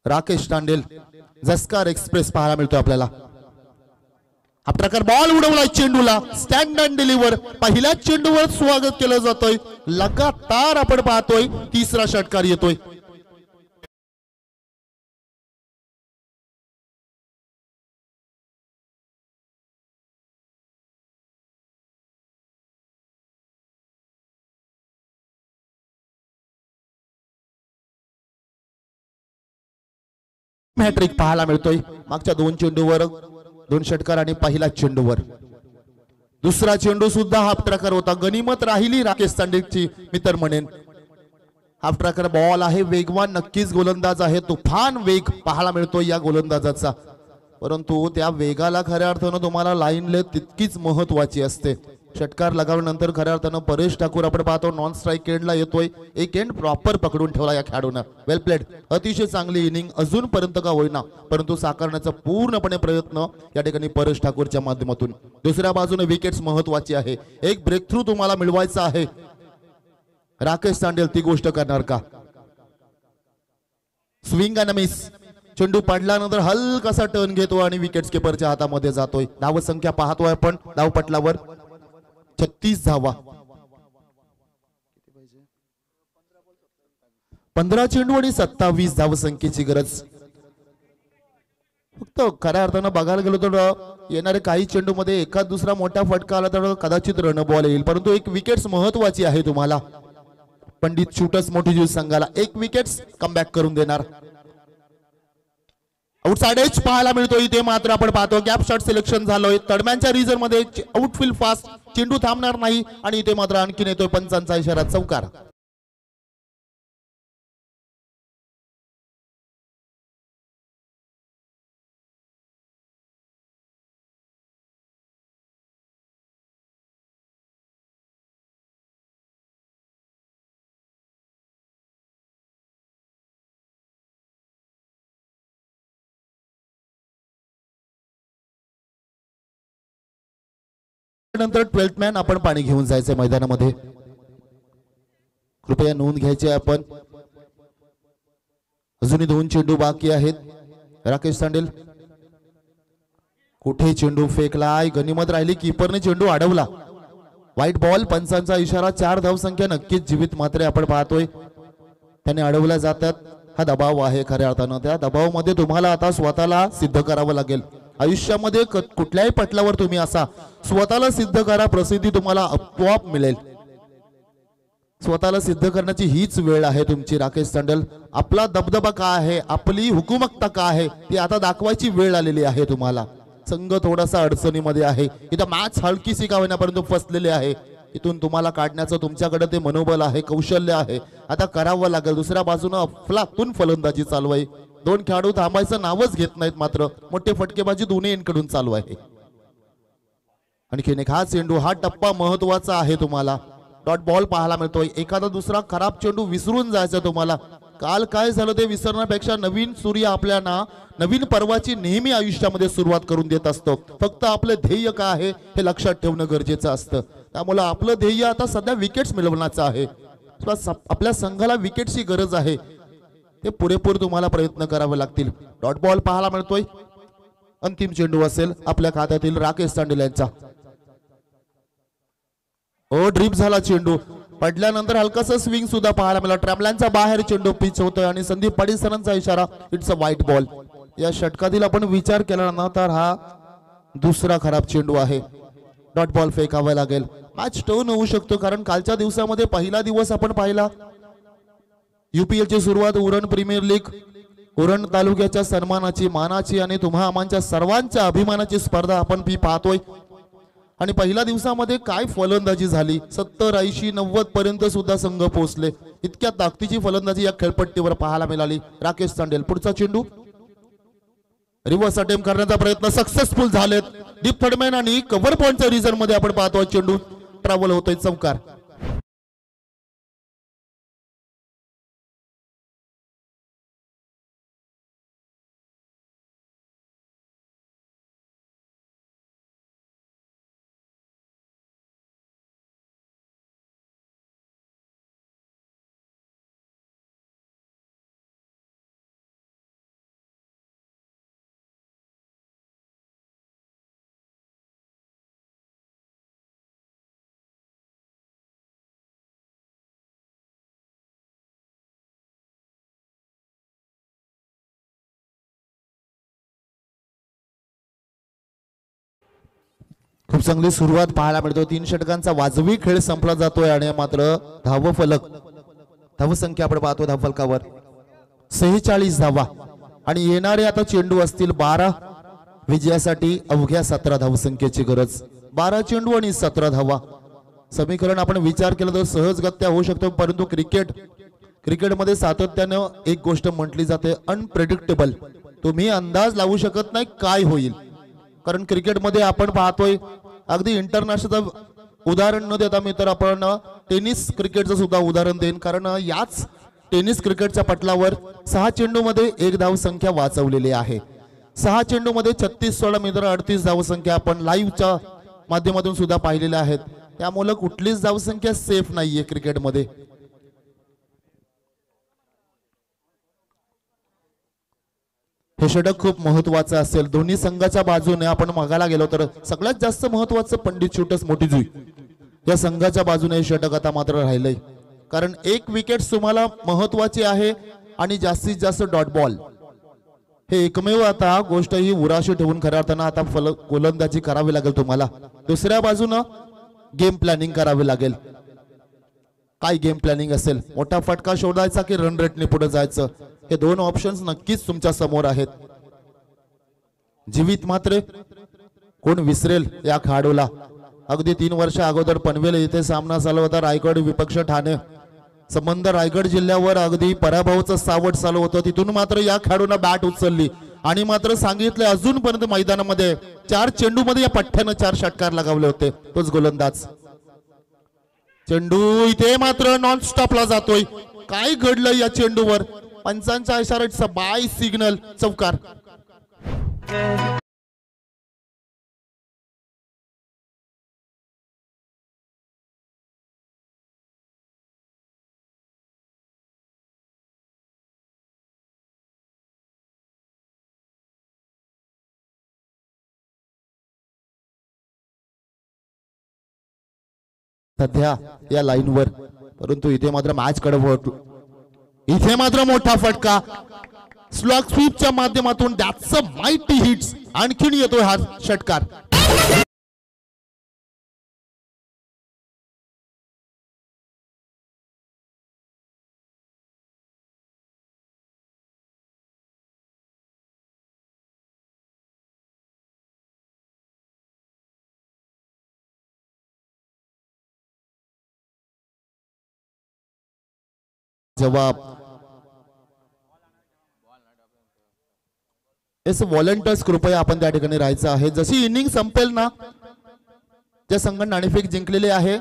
राकेश तांडेल. जस्कार एक्सप्रेस पाहायला मिळतो आपल्याला. हा प्रकार बॉल उडवलाय चेंडूला, स्टँड अँड डिलिव्हर. पहिल्या चेंडूवर स्वागत केलं जातोय. लगातार आपण पाहतोय तिसरा षटकार येतोय. हॅट्रिक पाहायला मिळतोय. मागच्या 2 चेंडूवर 2 षटकार आणि पहिला चेंडूवर दुसरा चेंडू सुद्धा हा प्रकार होता. गनिमत राहिली राकेश चांडेलची मित्र म्हणेन. हा प्रकार बॉल आहे वेगवान, नक्कीच गोलंदाज आहे. तुफान वेग पाहायला मिळतोय या गोलंदाजाचा, परंतु त्या वेगाला खऱ्या अर्थानं तुम्हाला लाईन लेंथ तितकीच महत्वाची असते. षटकार लगावल्यानंतर खऱ्या अर्थानं परेश ठाकूर आपण पाहतो नॉन स्ट्राईक एंडला येतोय. एक एंड प्रॉपर पकडून ठेवला या खेळाडूनं. वेल प्लेड. अतिशय चांगली इनिंग अजूनपर्यंत का होईना, परंतु साकारण्याचा पूर्णपणे प्रयत्न या ठिकाणी परेश ठाकूरच्या माध्यमातून. दुसऱ्या बाजूने विकेट्स महत्वाची आहे. एक ब्रेक थ्रू तुम्हाला मिळवायचा आहे. राकेश चांडेल ती गोष्ट करणार का? Swing and miss. चेंडू पडल्यानंतर हलकासा टर्न घेतो आणि विकेट किपरच्या हातामध्ये जातोय. धाव संख्या पाहतोय आपण धावपटलावर 36 धावा. 15 चेंडू आणि 27 धावसंख्येची गरज. फक्त खऱ्या अर्थानं बघायला गेलो तर येणारे काही चेंडू मध्ये एखाद दुसरा मोठा फटका आला तर कदाचित रन बॉल येईल, परंतु एक विकेट महत्वाची आहे तुम्हाला. पंडित शूटर्स मोठी ज्यूस संघाला एक विकेट कमबॅक करून देणार. आउटसाइड एज पाहायला मिळतो इथे, मात्र आपण पाहतो गॅप शॉट सिलेक्शन झालोय. तडम्यांच्या रिझन मध्ये आउटफील्ड फास्ट, चेंडू थांबणार नाही आणि इथे मात्र आणखीन येतोय पंचांचा इशारा, चौकार. नंतर 12th मॅन आपण पाणी घेऊन जायचंय मैदानामध्ये. कृपया नोंद घ्यायची आपण. अजूनही 2 चेंडू बाकी आहेत. राकेश चांडेल कुठे चेंडू फेकलाय, गनिमत राहिली, कीपरने चेंडू अडवला. व्हाईट बॉल, पंचांचा इशारा. 4 धावसंख्या नक्कीच जीवित मात्र आपण पाहतोय त्याने अडवल्या जातात. हा दबाव आहे खऱ्या अर्थानं. त्या दबावामध्ये तुम्हाला आता स्वतःला सिद्ध करावं लागेल. आयुष्यामध्ये कुठल्याही पटलावर तुम्ही असा स्वतःला सिद्ध करा, प्रसिद्धी तुम्हाला आपोआप मिळेल. स्वतःला सिद्ध करण्याची हीच वेळ आहे तुमची राकेश चांडेल. आपला दबदबा काय आहे, आपली हुकूमतता काय आहे ती आता दाखवायची वेळ आलेली आहे तुम्हाला. संघ थोडासा अडचणीमध्ये आहे, इथं मॅच हलकीशी का होईना परंतु फसलेले आहे. इथून तुम्हाला काढण्याचं तुमच्याकडे ते मनोबल आहे, कौशल्य आहे, आता करावं लागेल. दुसऱ्या बाजूने अफलातून फलंदाजी चालू आहे. 2 खेळाडू थांबायचं नावच घेत नाहीत, मात्र मोठे फटकेबाजी दोन्ही एंडकडून चालू आहे. आणखीन एक हा चेंडू, हा टप्पा महत्वाचा आहे तुम्हाला. डॉट बॉल पाहायला मिळतोय. एखादा दुसरा खराब चेंडू विसरून जायचा तुम्हाला. काल काय झालं ते विसरण्यापेक्षा नवीन सूर्य आपल्याला नवीन पर्वाची नेहमी आयुष्यामध्ये सुरुवात करून देत असतो. फक्त आपलं ध्येय काय आहे हे लक्षात ठेवणं गरजेचं असतं. त्यामुळे आपलं ध्येय आता सध्या विकेट्स मिळवण्याचं आहे. आपल्या संघाला विकेटची गरज आहे, ते पुरेपूर तुम्हाला प्रयत्न करावे लागतील. डॉट बॉल पाहायला मिळतोय. अंतिम चेंडू असेल आपल्या खात्यातील राकेश चांडेल यांचा. ड्रीप झाला चेंडू, पडल्यानंतर हलकासा स्विंग सुद्धा पाहायला मिळाला. ट्रॅमलांचा बाहेर चेंडू पिच होतोय आणि संदीप पाटील सरांचा इशारा, इट्स अ व्हाईट बॉल. या षटकातील आपण विचार केला ना तर हा दुसरा खराब चेंडू आहे. डॉट बॉल फेकावा लागेल. मॅच टर्न होऊ शकतो, कारण कालच्या दिवसामध्ये पहिला दिवस आपण पाहिला. UPL ची सुरुवात उरण प्रीमियर लीग, उरण तालुक्याच्या सन्मानाची, मानाची आणि तुम्हा आम्हाच्या सर्वांच्या अभिमानाची स्पर्धा आपण पाहतोय. आणि पहिल्या दिवसामध्ये काय फलंदाजी झाली, 70, 80, 90 पर्यंत सुद्धा संघ पोहोचले. इतक्या ताकदीची फलंदाजी या खेळपट्टीवर पाहायला मिळाली. राकेश चांडेल पुढचा चेंडू, रिव्हर्स अटेम्प्ट करण्याचा प्रयत्न सक्सेसफुल झालेत. डीप थर्डमॅन आणि कव्हर पॉइंटच्या रिझन मध्ये आपण पाहतोय चेंडू ट्रॅव्हल होतोय, चौकार. खूप चांगली सुरुवात पाहायला मिळतो. 3 षटकांचा वाजवी खेळ संपला जातोय आणि मात्र धावसंख्या आपण पाहतो धावफलकावर 46 धावा आणि येणारे आता चेंडू असतील 12. विजयासाठी अवघ्या 17 धावसंख्येची गरज. 12 चेंडू आणि 17 धावा. समीकरण आपण विचार केला तर सहजगत्या होऊ शकतो, परंतु क्रिकेटमध्ये सातत्यानं एक गोष्ट म्हटली जाते, अनप्रेडिक्टेबल. तुम्ही अंदाज लावू शकत नाही काय होईल, कारण क्रिकेटमध्ये आपण पाहतोय अगदी इंटरनॅशनल उदाहरण न देता मी तर आपण टेनिस क्रिकेटचं सुद्धा उदाहरण देईन, कारण याच टेनिस क्रिकेटच्या पटलावर 6 चेंडूमध्ये 1 धावसंख्या वाचवलेली आहे. 6 चेंडूमध्ये 36-16 मित्र 38 धावसंख्या आपण लाईव्हच्या माध्यमातून सुद्धा पाहिलेल्या आहेत. त्यामुळे कुठलीच धावसंख्या सेफ नाहीये क्रिकेटमध्ये. हे षटक खूप महत्वाचं असेल. दोन्ही संघाच्या बाजूने आपण मागायला गेलो तर सगळ्यात जास्त महत्वाचं पंडित शूटर्स मोठीजुई या संघाच्या बाजूने हे षटक आता मात्र राहिलंय, कारण 1 विकेट तुम्हाला महत्वाची आहे आणि जास्तीत जास्त डॉट बॉल हे एकमेव आता गोष्ट ही उराशी ठेवून खऱ्या अर्थानं आता गोलंदाजी करावी लागेल तुम्हाला. दुसऱ्या बाजूनं गेम प्लॅनिंग करावी लागेल. काय गेम प्लॅनिंग असेल, मोठा फटका शोधायचा की रन रेटने पुढे जायचं, हे 2 ऑप्शन्स नक्कीच तुमच्या समोर आहेत. जीवित मात्र कोण विसरेल या खेळाडूला. अगदी 3 वर्ष अगोदर पनवेल येथे सामना चालू होता, रायगड विपक्ष ठाणे. संबंध रायगड जिल्ह्यावर अगदी पराभवाचं सावट चालू होतं. तिथून मात्र या खेळाडूंना बॅट उचलली आणि मात्र सांगितलं अजूनपर्यंत मैदानामध्ये 4 चेंडूमध्ये या पठ्ठ्यानं 4 षटकार लगावले होते. तोच गोलंदाज. चेंडू इथे मात्र नॉन स्टॉपला जातोय. काय घडलं या चेंडूवर? पंचांच्या इशाऱ्याचा बाय सिग्नल, चौकार. सध्या या लाईनवर, परंतु इथे मात्र मॅच कडवट. इथे मात्र मोठा फटका स्लॉग स्वीपच्या माध्यमातून. That's a mighty hits. आणखीन येतोय हा षटकार. जवाब एस व्हॉलंटियर्स कृपया आपण त्या ठिकाणी राहायचं आहे. जशी इनिंग संपेल ना, ज्या संघाने नाणेफेक जिंकलेली आहे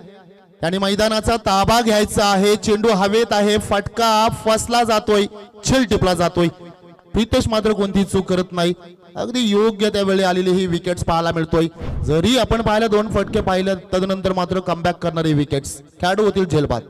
त्याने मैदानाचा ताबा घ्यायचा आहे. चेंडू हवेत आहे, फटका फसला जातोय, छेल टिपला जातोय. प्रितेश मात्र कोणती चूक करत नाही. अगदी योग्य त्यावेळी आलेली ही विकेट्स पाहायला मिळतोय. जरी आपण पाहिलं 2 फटके पाहिलं, तदनंतर मात्र कमबॅक करणारे विकेट्स खेळाडू होतील झेलबाद.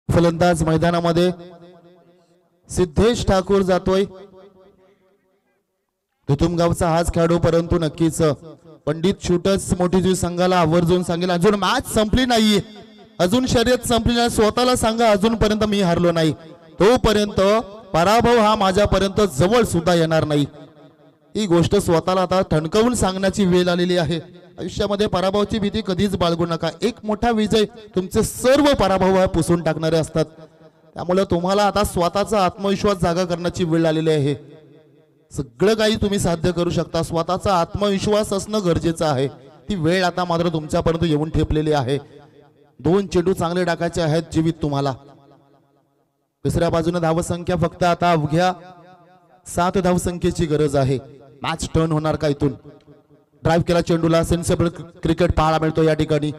फलंदाज मैदानामध्ये सिद्धेश ठाकूर जातोय. धुतुमगावचा हाच खेळाडू, परंतु नक्कीच पंडित शूटर्स मोठी संघाला आवर्जून सांगेल अजून मॅच संपली नाहीये, अजून शर्यत संपली नाही. स्वतःला सांगा अजूनपर्यंत मी हारलो नाही, तोपर्यंत पराभव हा माझ्यापर्यंत जवळ सुद्धा येणार नाही. ही गोष्ट स्वतःला आता ठणकावून सांगण्याची वेळ आलेली आहे. आयुष्यामध्ये पराभवाची भीती कधीच बाळगू नका. एक मोठा विजय तुमचे सर्व पराभव पुसून टाकणारे असतात. त्यामुळे तुम्हाला आता स्वतःचा आत्मविश्वास जागा करण्याची वेळ आलेली आहे. सगळं काही तुम्ही साध्य करू शकता. स्वतःचा आत्मविश्वास असणं गरजेचं आहे. ती वेळ आता मात्र तुमच्यापर्यंत येऊन ठेपलेली आहे. 2 चेंडू चांगले टाकायचे आहेत जीवित तुम्हाला. दुसऱ्या बाजूने धावसंख्या फक्त आता अवघ्या 7 धावसंख्येची गरज आहे. मॅच टर्न होणार का इथून? ड्राइव्ह केला चेंडूला, सेन्सेबल क्रिकेट पाहायला मिळतो या ठिकाणी.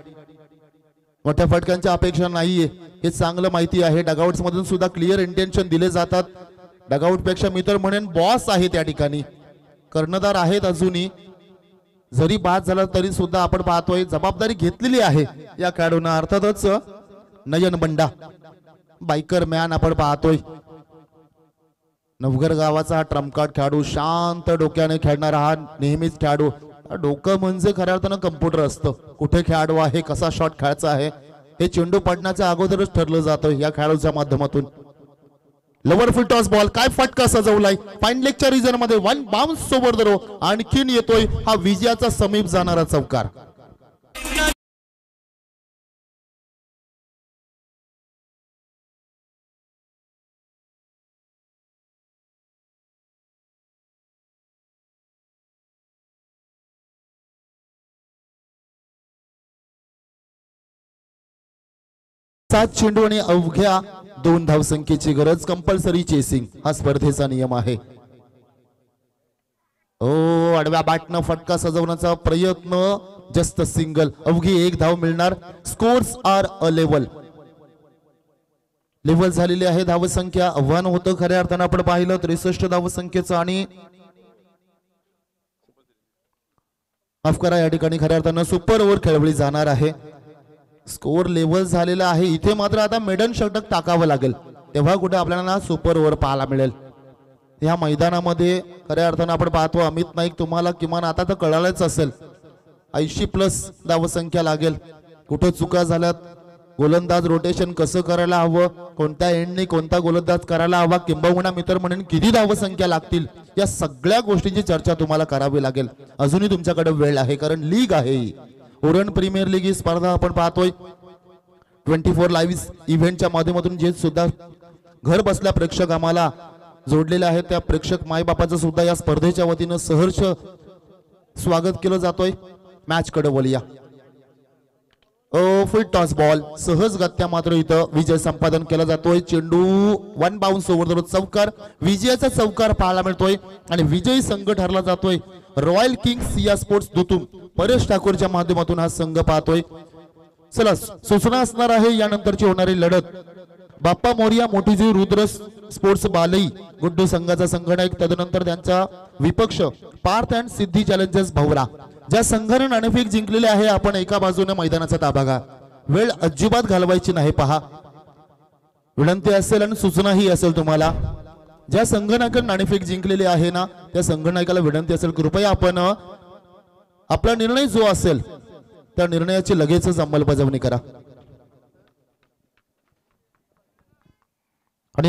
मोठ्या फटक्यांची अपेक्षा नाहीये हे चांगलं माहिती आहे. डगआउट्स मधून सुद्धा क्लिअर इंटेन्शन दिले जातात. डगआउट पेक्षा मी तर म्हणेन बॉस आहे त्या ठिकाणी, कर्णधार आहेत अजूनही, जरी बाद झाला तरी सुद्धा आपण पाहतोय जबाबदारी घेतलेली आहे या खेळाडूंना. अर्थातच नयन बंडा बायकर मॅन आपण पाहतोय. नवघर गावाचा हा ट्रम्पकार्ड खेळाडू, शांत डोक्याने खेळणारा हा नेहमीच खेळाडू. डोकं म्हणजे खऱ्या अर्थानं कम्प्युटर असतं. कुठे खेळाडू आहे, कसा शॉट खेळायचा आहे हे चेंडू पडण्याच्या अगोदरच ठरलं जातं या खेळाडूच्या माध्यमातून. लवर फुल टॉस बॉल, काय फटका सजवलाय फाईन लेगच्या रिजन मध्ये. One bounce over the row. आणखीन येतोय हा विजयाचा समीप जाणारा चौकार. सात चेंडू आणि अवघ्या 2 धावसंख्येची गरज. कंपल्सरी चेसिंग हा स्पर्धेचा नियम आहे. आडव्या बॅटनं फटका सजवण्याचा प्रयत्न, जस्ट सिंगल. अवघी 1 धाव मिळणार. स्कोर्स आर अ लेवल झालेली आहे धावसंख्या. आव्हान होतं खऱ्या अर्थानं आपण पाहिलं 63 धावसंख्येचं. आणि माफ करा, या ठिकाणी खऱ्या अर्थानं सुपर ओव्हर खेळवली जाणार आहे. स्कोर लेवल झालेला आहे. इथे मात्र आता मेडन षटक टाकावं लागेल, तेव्हा कुठे आपल्याला सुपर ओव्हर पाहायला मिळेल. या मैदानामध्ये खऱ्या अर्थानं आपण पाहतो अमित नाईक, तुम्हाला किमान आता तर कळालंच असेल 80+ धावसंख्या लागेल. कुठं चुका झाल्यात, गोलंदाज रोटेशन कसं करायला हवं, कोणत्या एंडने कोणता गोलंदाज करायला हवा, किंबहुना मित्र म्हणून किती धावसंख्या लागतील, या सगळ्या गोष्टींची चर्चा तुम्हाला करावी लागेल. अजूनही तुमच्याकडे वेळ आहे, कारण लीग आहे. उरण प्रीमियर लीग ही स्पर्धा आपण पाहतोय 24 लाईव्ह इव्हेंटच्या माध्यमातून, जे सुद्धा घर बसल्या प्रेक्षक आम्हाला जोडलेले आहेत त्या प्रेक्षक मायबापाचं सुद्धा या स्पर्धेच्या वतीनं सहर्ष स्वागत केलं जातोय. मॅच कडे वळूया. फुल टॉस बॉल, सहजगत्या मात्र इथं विजय संपादन केला जातोय. चेंडू 1 बाउन्स ओव्हर द चौकार. विजयाचा चौकार पाहायला मिळतोय आणि विजयी संघ ठरला जातोय रॉयल किंग्स सिया स्पोर्ट्स दुतुम. परेश ठाकूरच्या माध्यमातून हा संघ पाहतोय. चला, सूचना असणार आहे यानंतरची होणारी लढत. बाप्पा मोरिया मोठीजी रुद्र स्पोर्ट्स बालई गुड्डू संघाचा संघनायक, तदनंतर त्यांचा विपक्ष पार्थ अँड सिद्धी चॅलेंजर्स भवरा. ज्या संघाने नाणेफेक जिंकलेले आहे, आपण एका बाजूने मैदानाचा ताबा घ्या. वेळ अजिबात घालवायची नाही. पहा, विनंती असेल आणि सूचनाही असेल तुम्हाला. ज्या संघनायकाने नाणेफेक जिंकलेली आहे ना, त्या संघनायकाला विनंती असेल, कृपया आपण आपला निर्णय जो असेल त्या निर्णयाची लगेचच अंमलबजावणी करा.